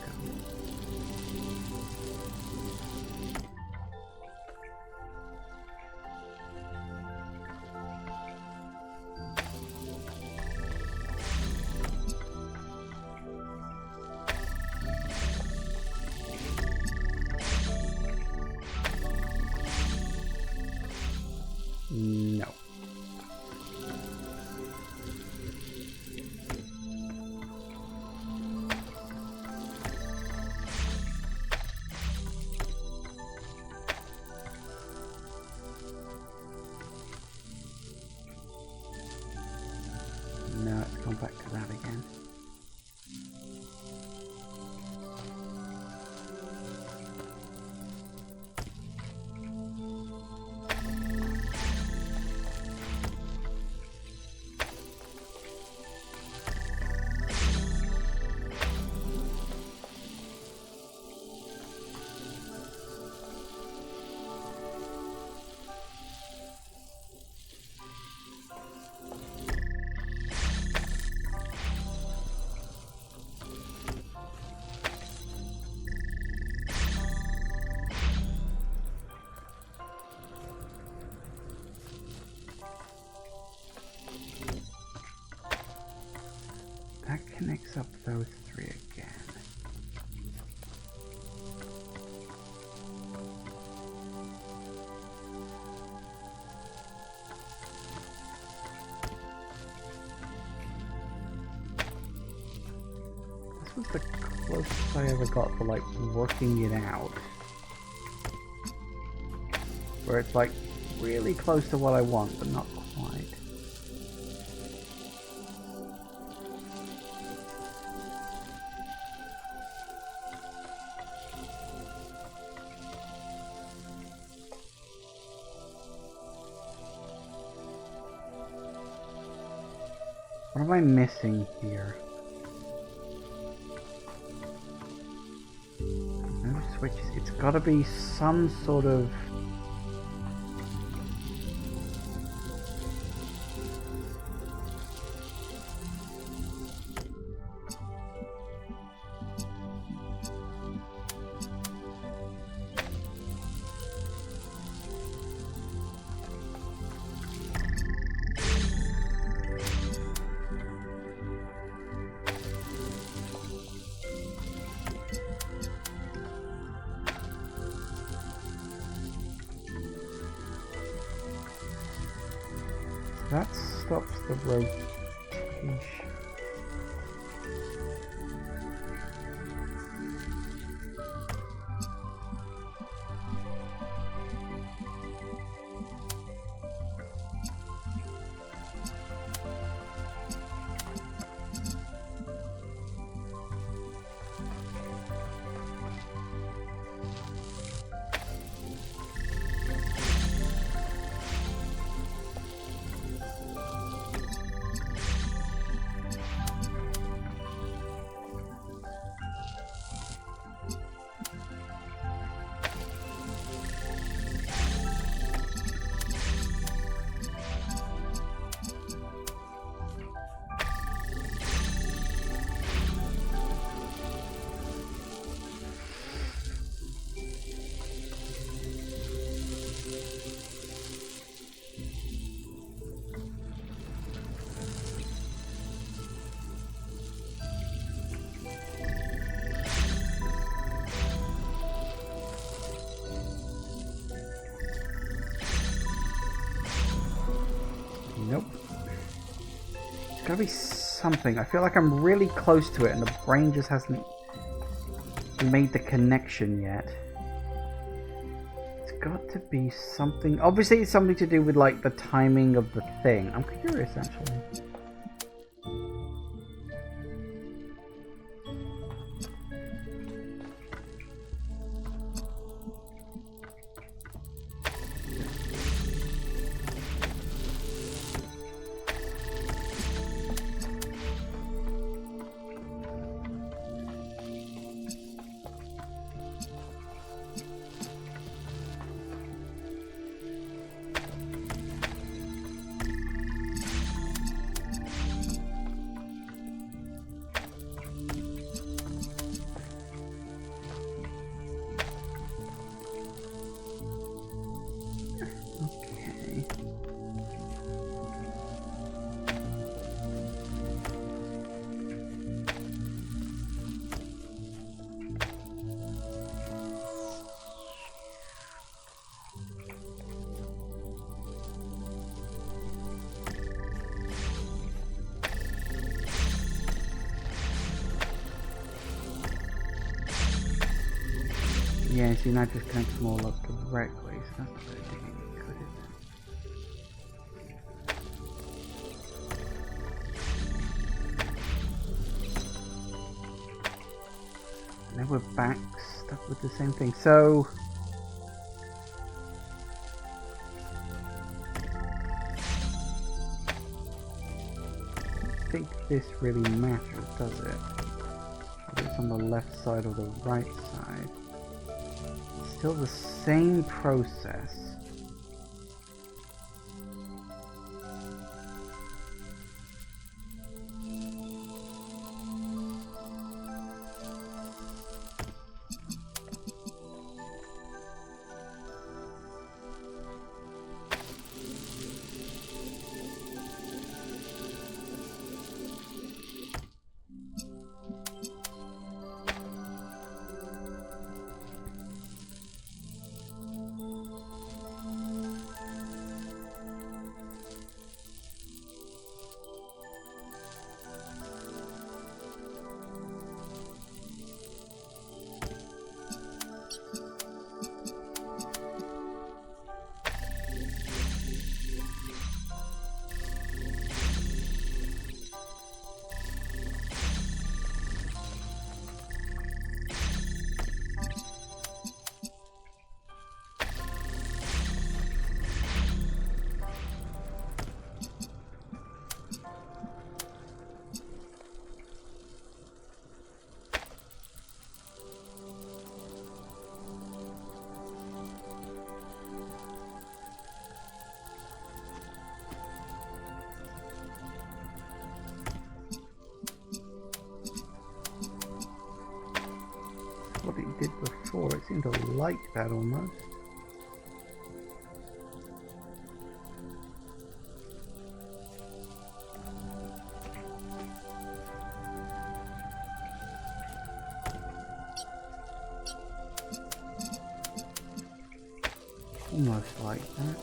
was the closest I ever got to like working it out. Where it's like really close to what I want, but not quite. What am I missing here? No switches. It's gotta be some sort of... That stops the rotation. Nope. There's gotta be something. I feel like I'm really close to it and the brain just hasn't made the connection yet. It's got to be something. Obviously it's something to do with like the timing of the thing. I'm curious actually. Yeah, see now it just connects them all up directly, so that's not really doing any good, is it? Now we're back stuck with the same thing, so... I think this really matters, does it? Whether it's on the left side or the right side. Still the same process. what it did before. It seemed to like that almost. Almost like that.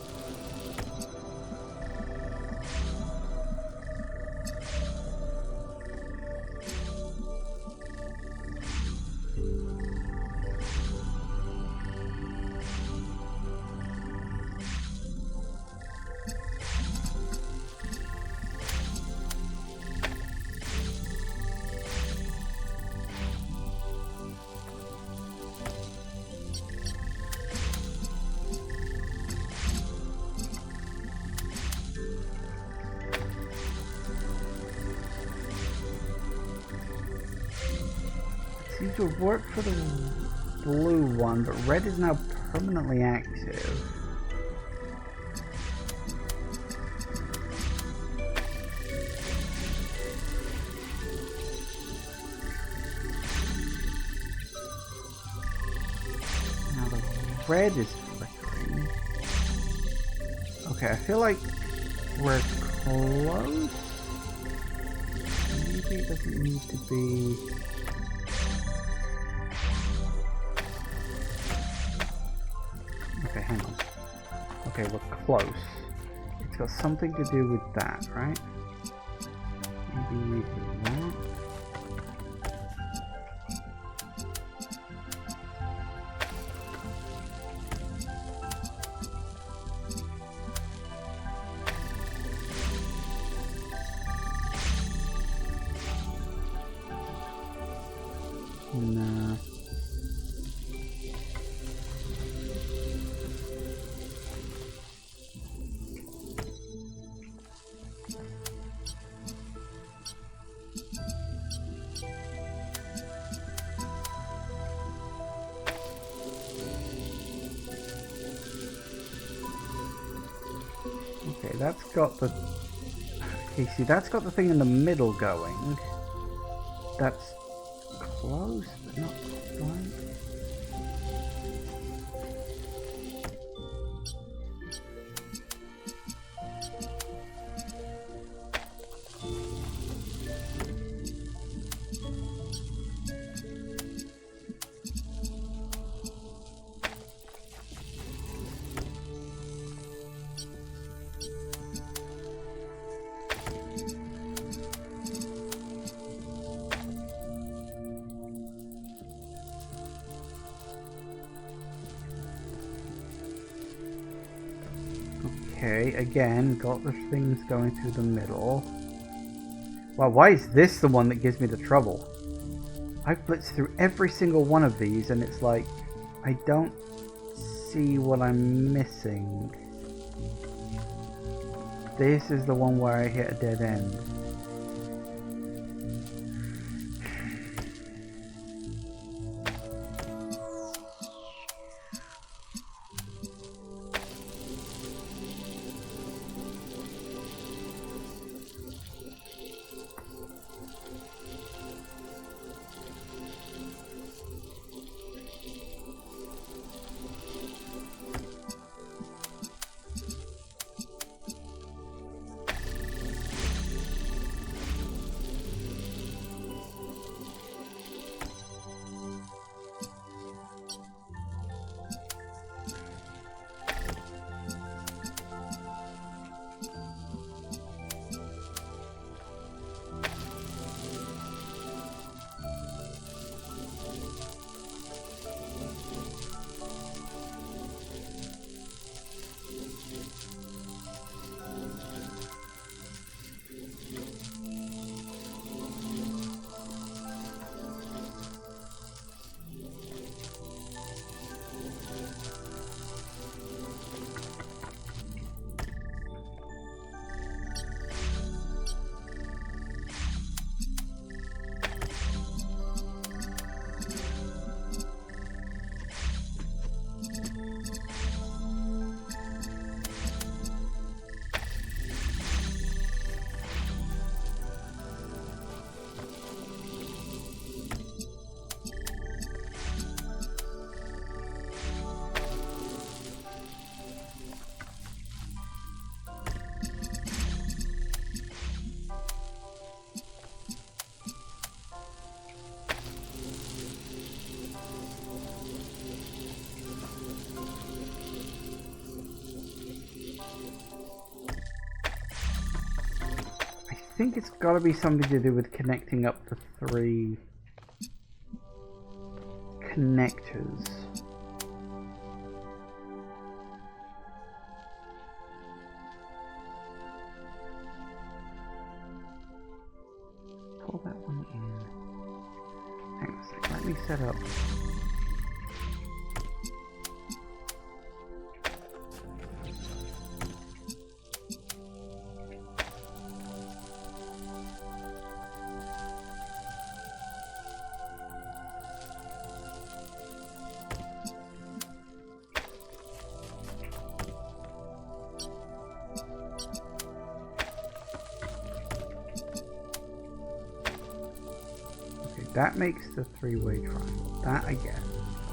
Seems to have worked for the blue one, but red is now permanently active. Now the red is flickering. Okay, I feel like we're close. Maybe it doesn't need to be... Okay, hang on. Okay, we're close. It's got something to do with that, right? Maybe we do that. No. Okay, that's got the... Okay, see, that's got the thing in the middle going. That's close, but not quite. Okay, again, got the things going through the middle. Wow, why is this the one that gives me the trouble? I've blitzed through every single one of these and it's like, I don't see what I'm missing. This is the one where I hit a dead end. think it's got to be something to do with connecting up the 3 connectors. Pull that one in. Hang on a sec, let me set up. That makes the 3-way triangle. That I get.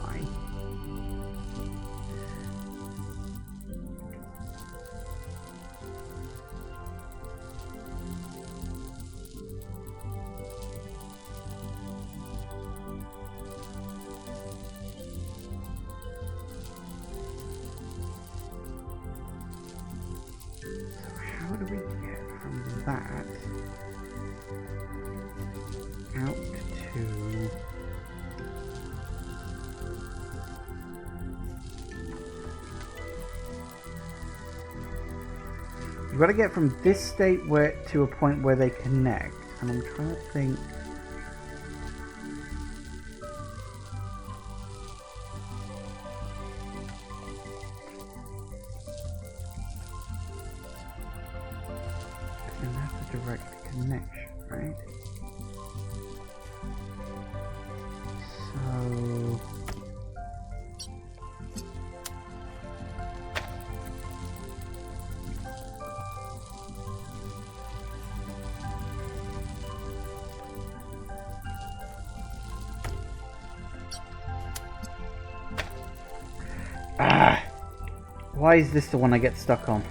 Fine. So how do we get from that out to... You've got to get from this state to a point where they connect, and I'm trying to think. And that's a direct connection, right? So... Why is this the one I get stuck on?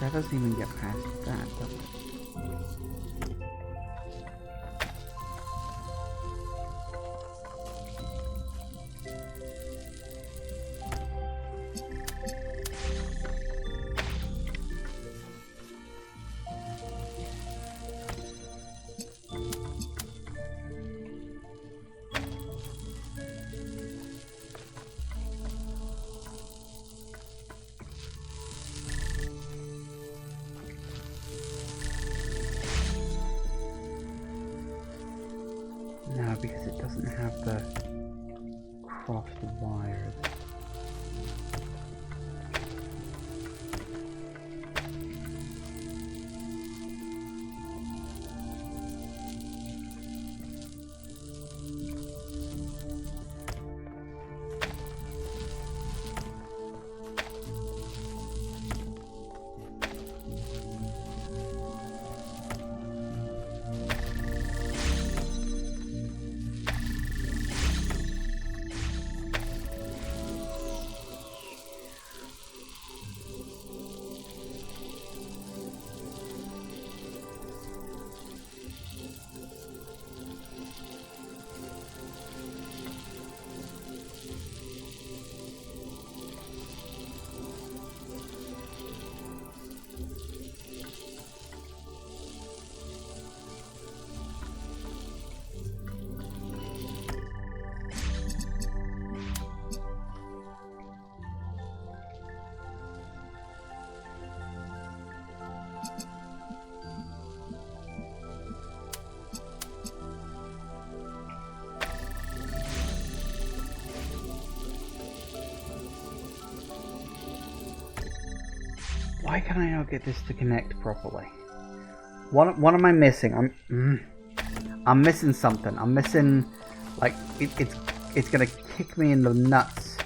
That doesn't even get past that, does it? No, because it doesn't have the crossed wires. Why can I not get this to connect properly? What am I missing? I'm missing something. I'm missing, like, it's gonna kick me in the nuts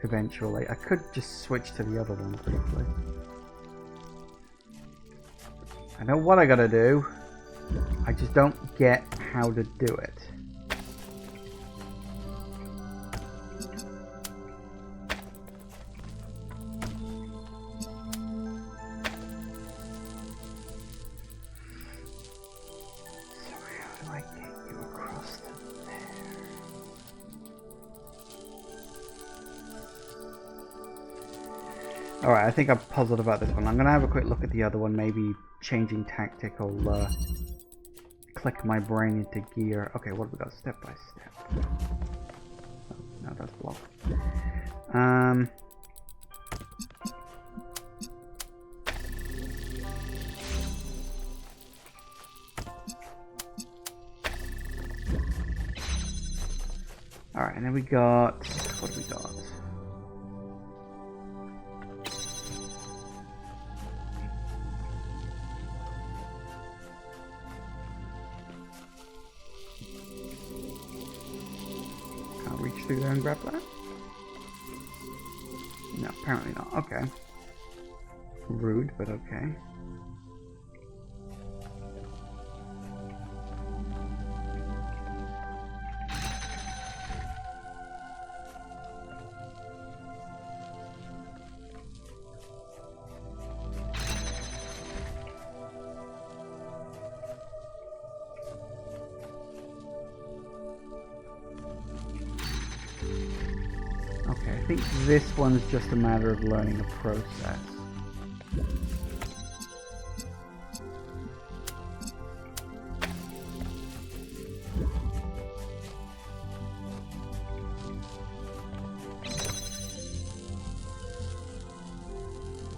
eventually. I could just switch to the other one briefly. I know what I gotta do. I just don't get how to do it. So how do I get you across to there? Alright, I think I'm puzzled about this one. I'm going to have a quick look at the other one, maybe changing tactic will click my brain into gear. Okay, what have we got? Step by step. Oh, no, that's blocked. Alright, and then we got... what do we got? Reach through there and grab that? No, apparently not. Okay. Rude, but okay. Okay, I think this one's just a matter of learning a process.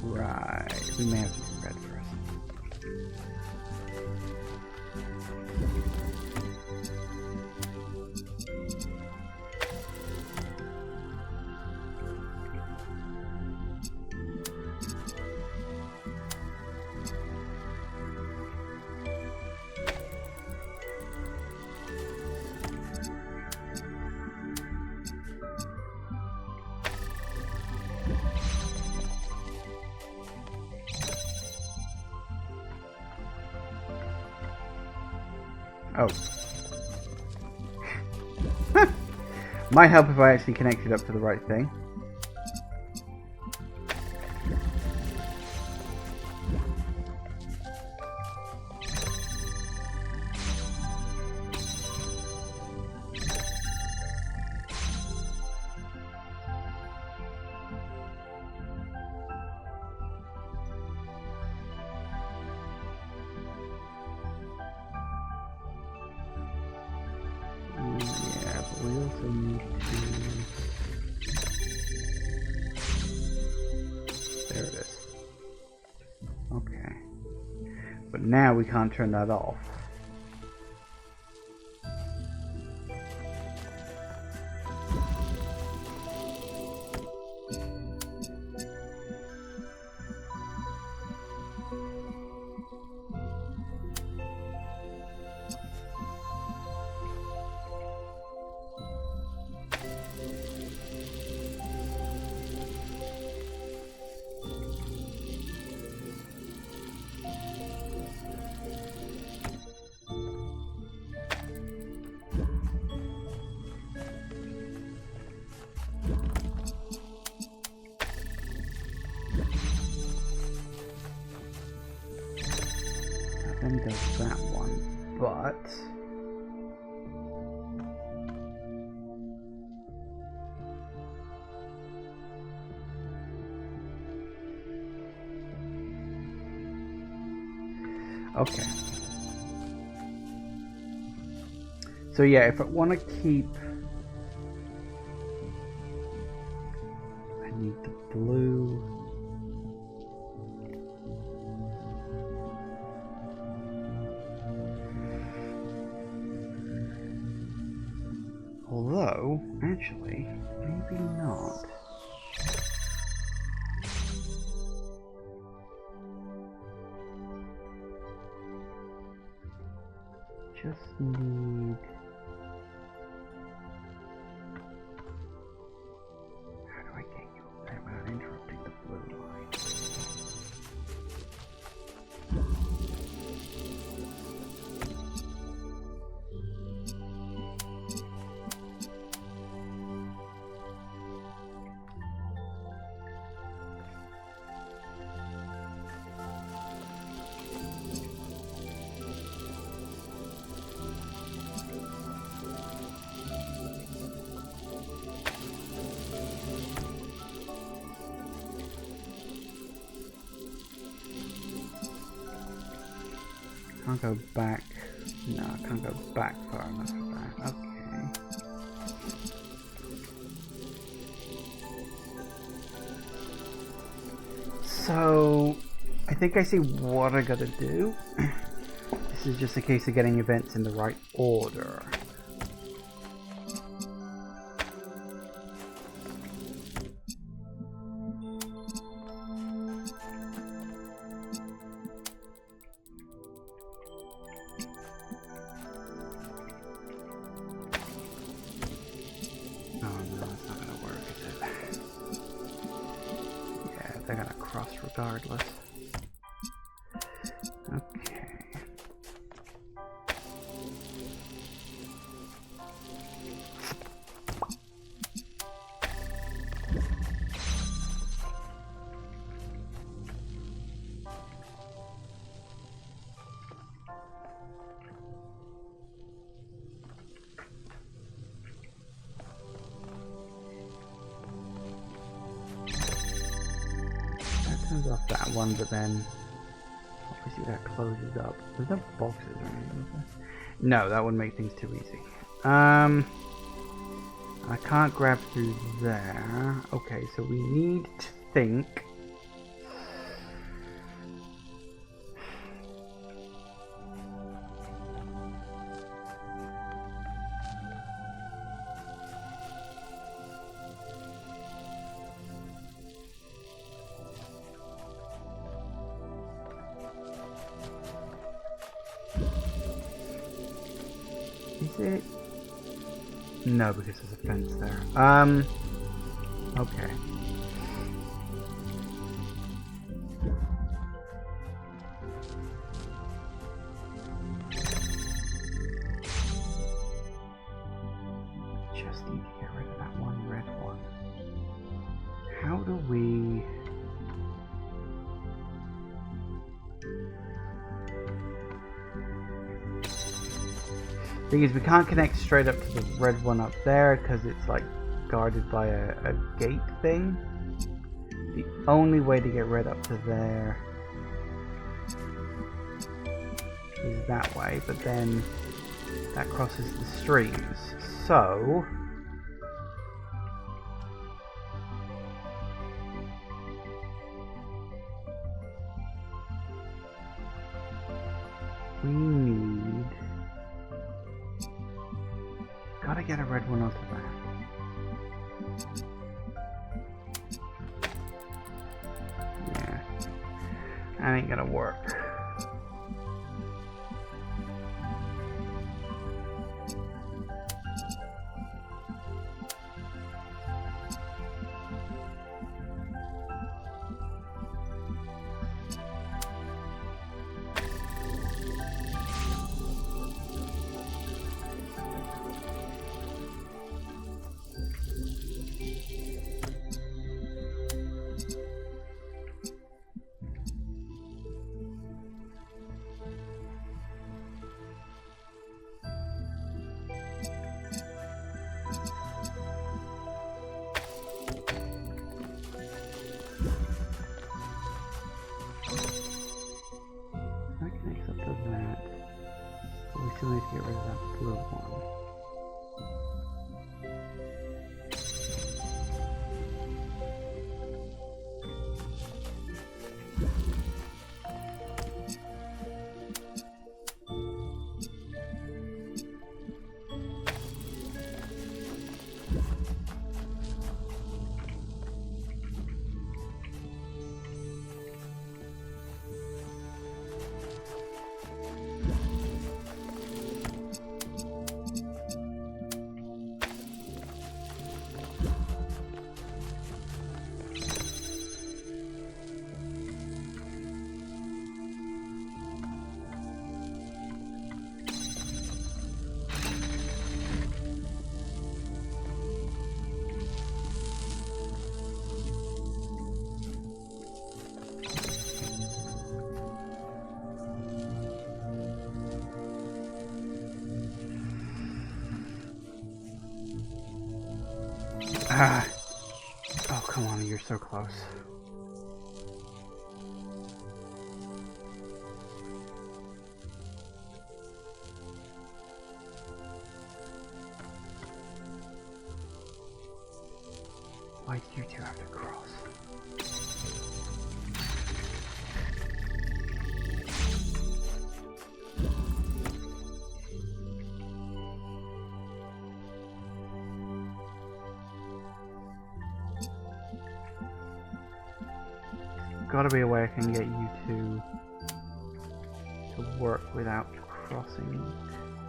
Right, we may have to do red first. Oh. Might help if I actually connected up to the right thing. We also need to... there it is. Okay. But now we can't turn that off. Then does that one, but okay. So yeah, if I want to keep, I need the blue. Although, actually, maybe not. Just need... how do I get you up there without interrupting the blue line? Can't go back. No, I can't go back far enough for that. Okay. So, I think I see what I gotta do. This is just a case of getting events in the right order. They're gonna cross regardless. Okay. Off that one, but then obviously that closes up. There's no boxes or anything. No, that would make things too easy. I can't grab through there. Okay, so we need to think. Is it? No, because there's a fence there. Okay. Just need to get rid of that one red one. How do we... Thing is, we can't connect straight up to the red one up there because it's like guarded by a gate thing. The only way to get red up to there is that way, but then that crosses the streams. So we need... Gotta get a red one onto that. Yeah. That ain't gonna work. We need to get rid of that blue one. Ah. Oh, come on, you're so close. Why do you two have to cross? Gotta be a way I can get you to work without crossing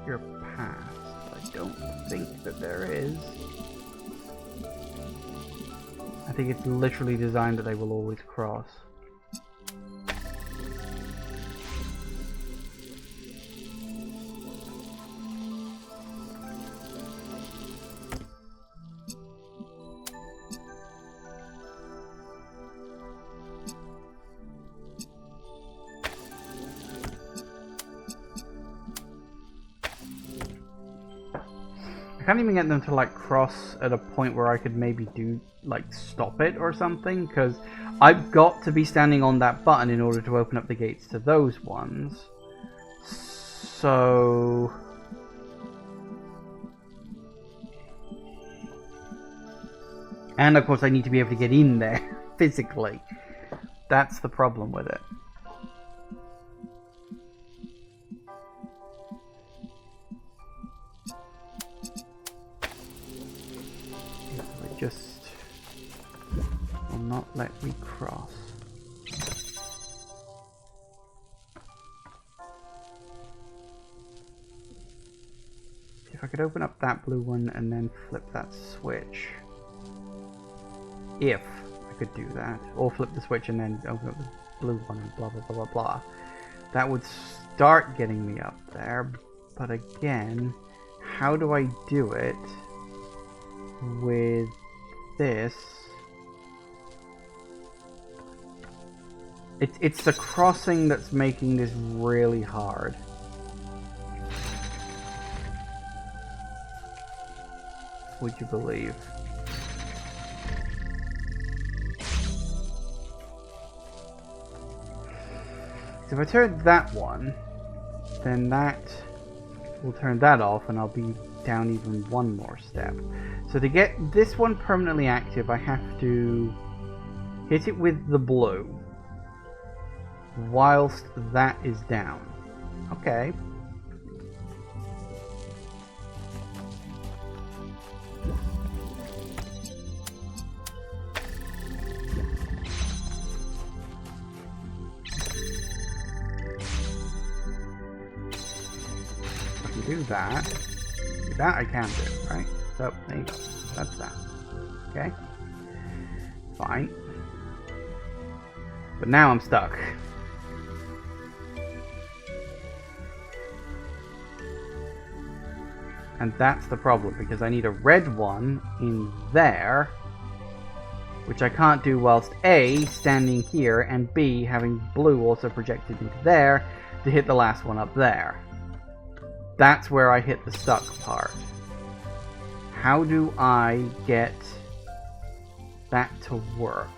your paths. I don't think that there is. I think it's literally designed that they will always cross. I can't even get them to like cross at a point where I could maybe do like stop it or something, because I've got to be standing on that button in order to open up the gates to those ones. So and of course I need to be able to get in there physically. That's the problem with it. Just will not let me cross. If I could open up that blue one and then flip that switch. If I could do that. Or flip the switch and then open up the blue one and blah blah blah blah blah. That would start getting me up there. But again, how do I do it with this? It's the crossing that's making this really hard. Would you believe? So if I turn that one, then that will turn that off and I'll be down even one more step. So to get this one permanently active, I have to hit it with the blue whilst that is down. Okay. I can do that. That I can do, right? So, there you go. That's that. Okay? Fine. But now I'm stuck. And that's the problem, because I need a red one in there, which I can't do whilst A, standing here, and B, having blue also projected into there to hit the last one up there. That's where I hit the stuck part. How do I get that to work?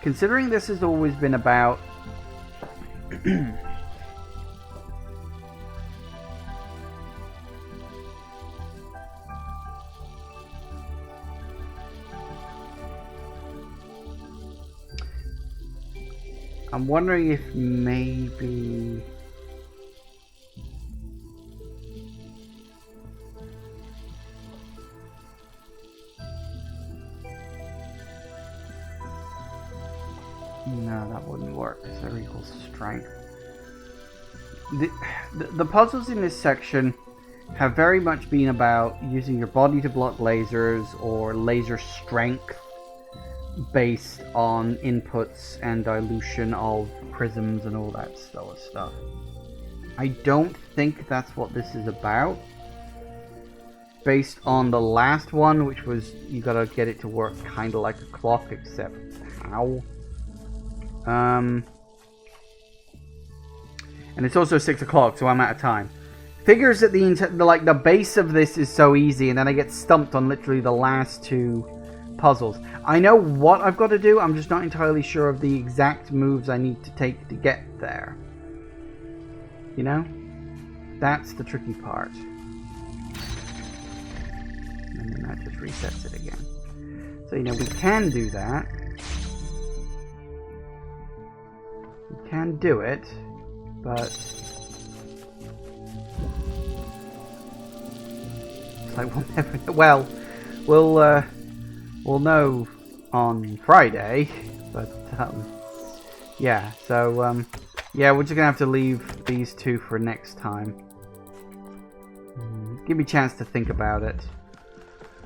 Considering this has always been about I'm wondering if maybe no, that wouldn't work because they're equal strength. The puzzles in this section have very much been about using your body to block lasers or laser strength based on inputs and dilution of prisms and all that sort of stuff. I don't think that's what this is about. Based on the last one, which was you gotta get it to work kind of like a clock, except how? And it's also 6 o'clock, so I'm out of time. Figures that the base of this is so easy, and then I get stumped on literally the last two puzzles. I know what I've got to do, I'm just not entirely sure of the exact moves I need to take to get there. You know? That's the tricky part. And then that just resets it again. So, you know, we can do that. We can do it, but... like we'll never know. Well, we'll know on Friday, but yeah. So yeah, we're just gonna have to leave these two for next time. Give me a chance to think about it,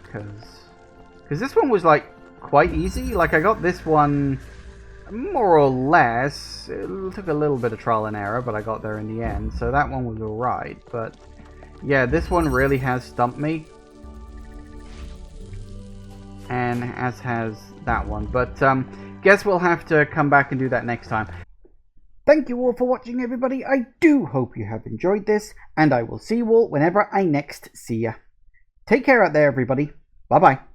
because this one was like quite easy. Like I got this one more or less. It took a little bit of trial and error, but I got there in the end. So that one was alright, but. Yeah, this one really has stumped me. And as has that one. But guess we'll have to come back and do that next time. Thank you all for watching, everybody. I do hope you have enjoyed this. And I will see you all whenever I next see ya. Take care out there, everybody. Bye-bye.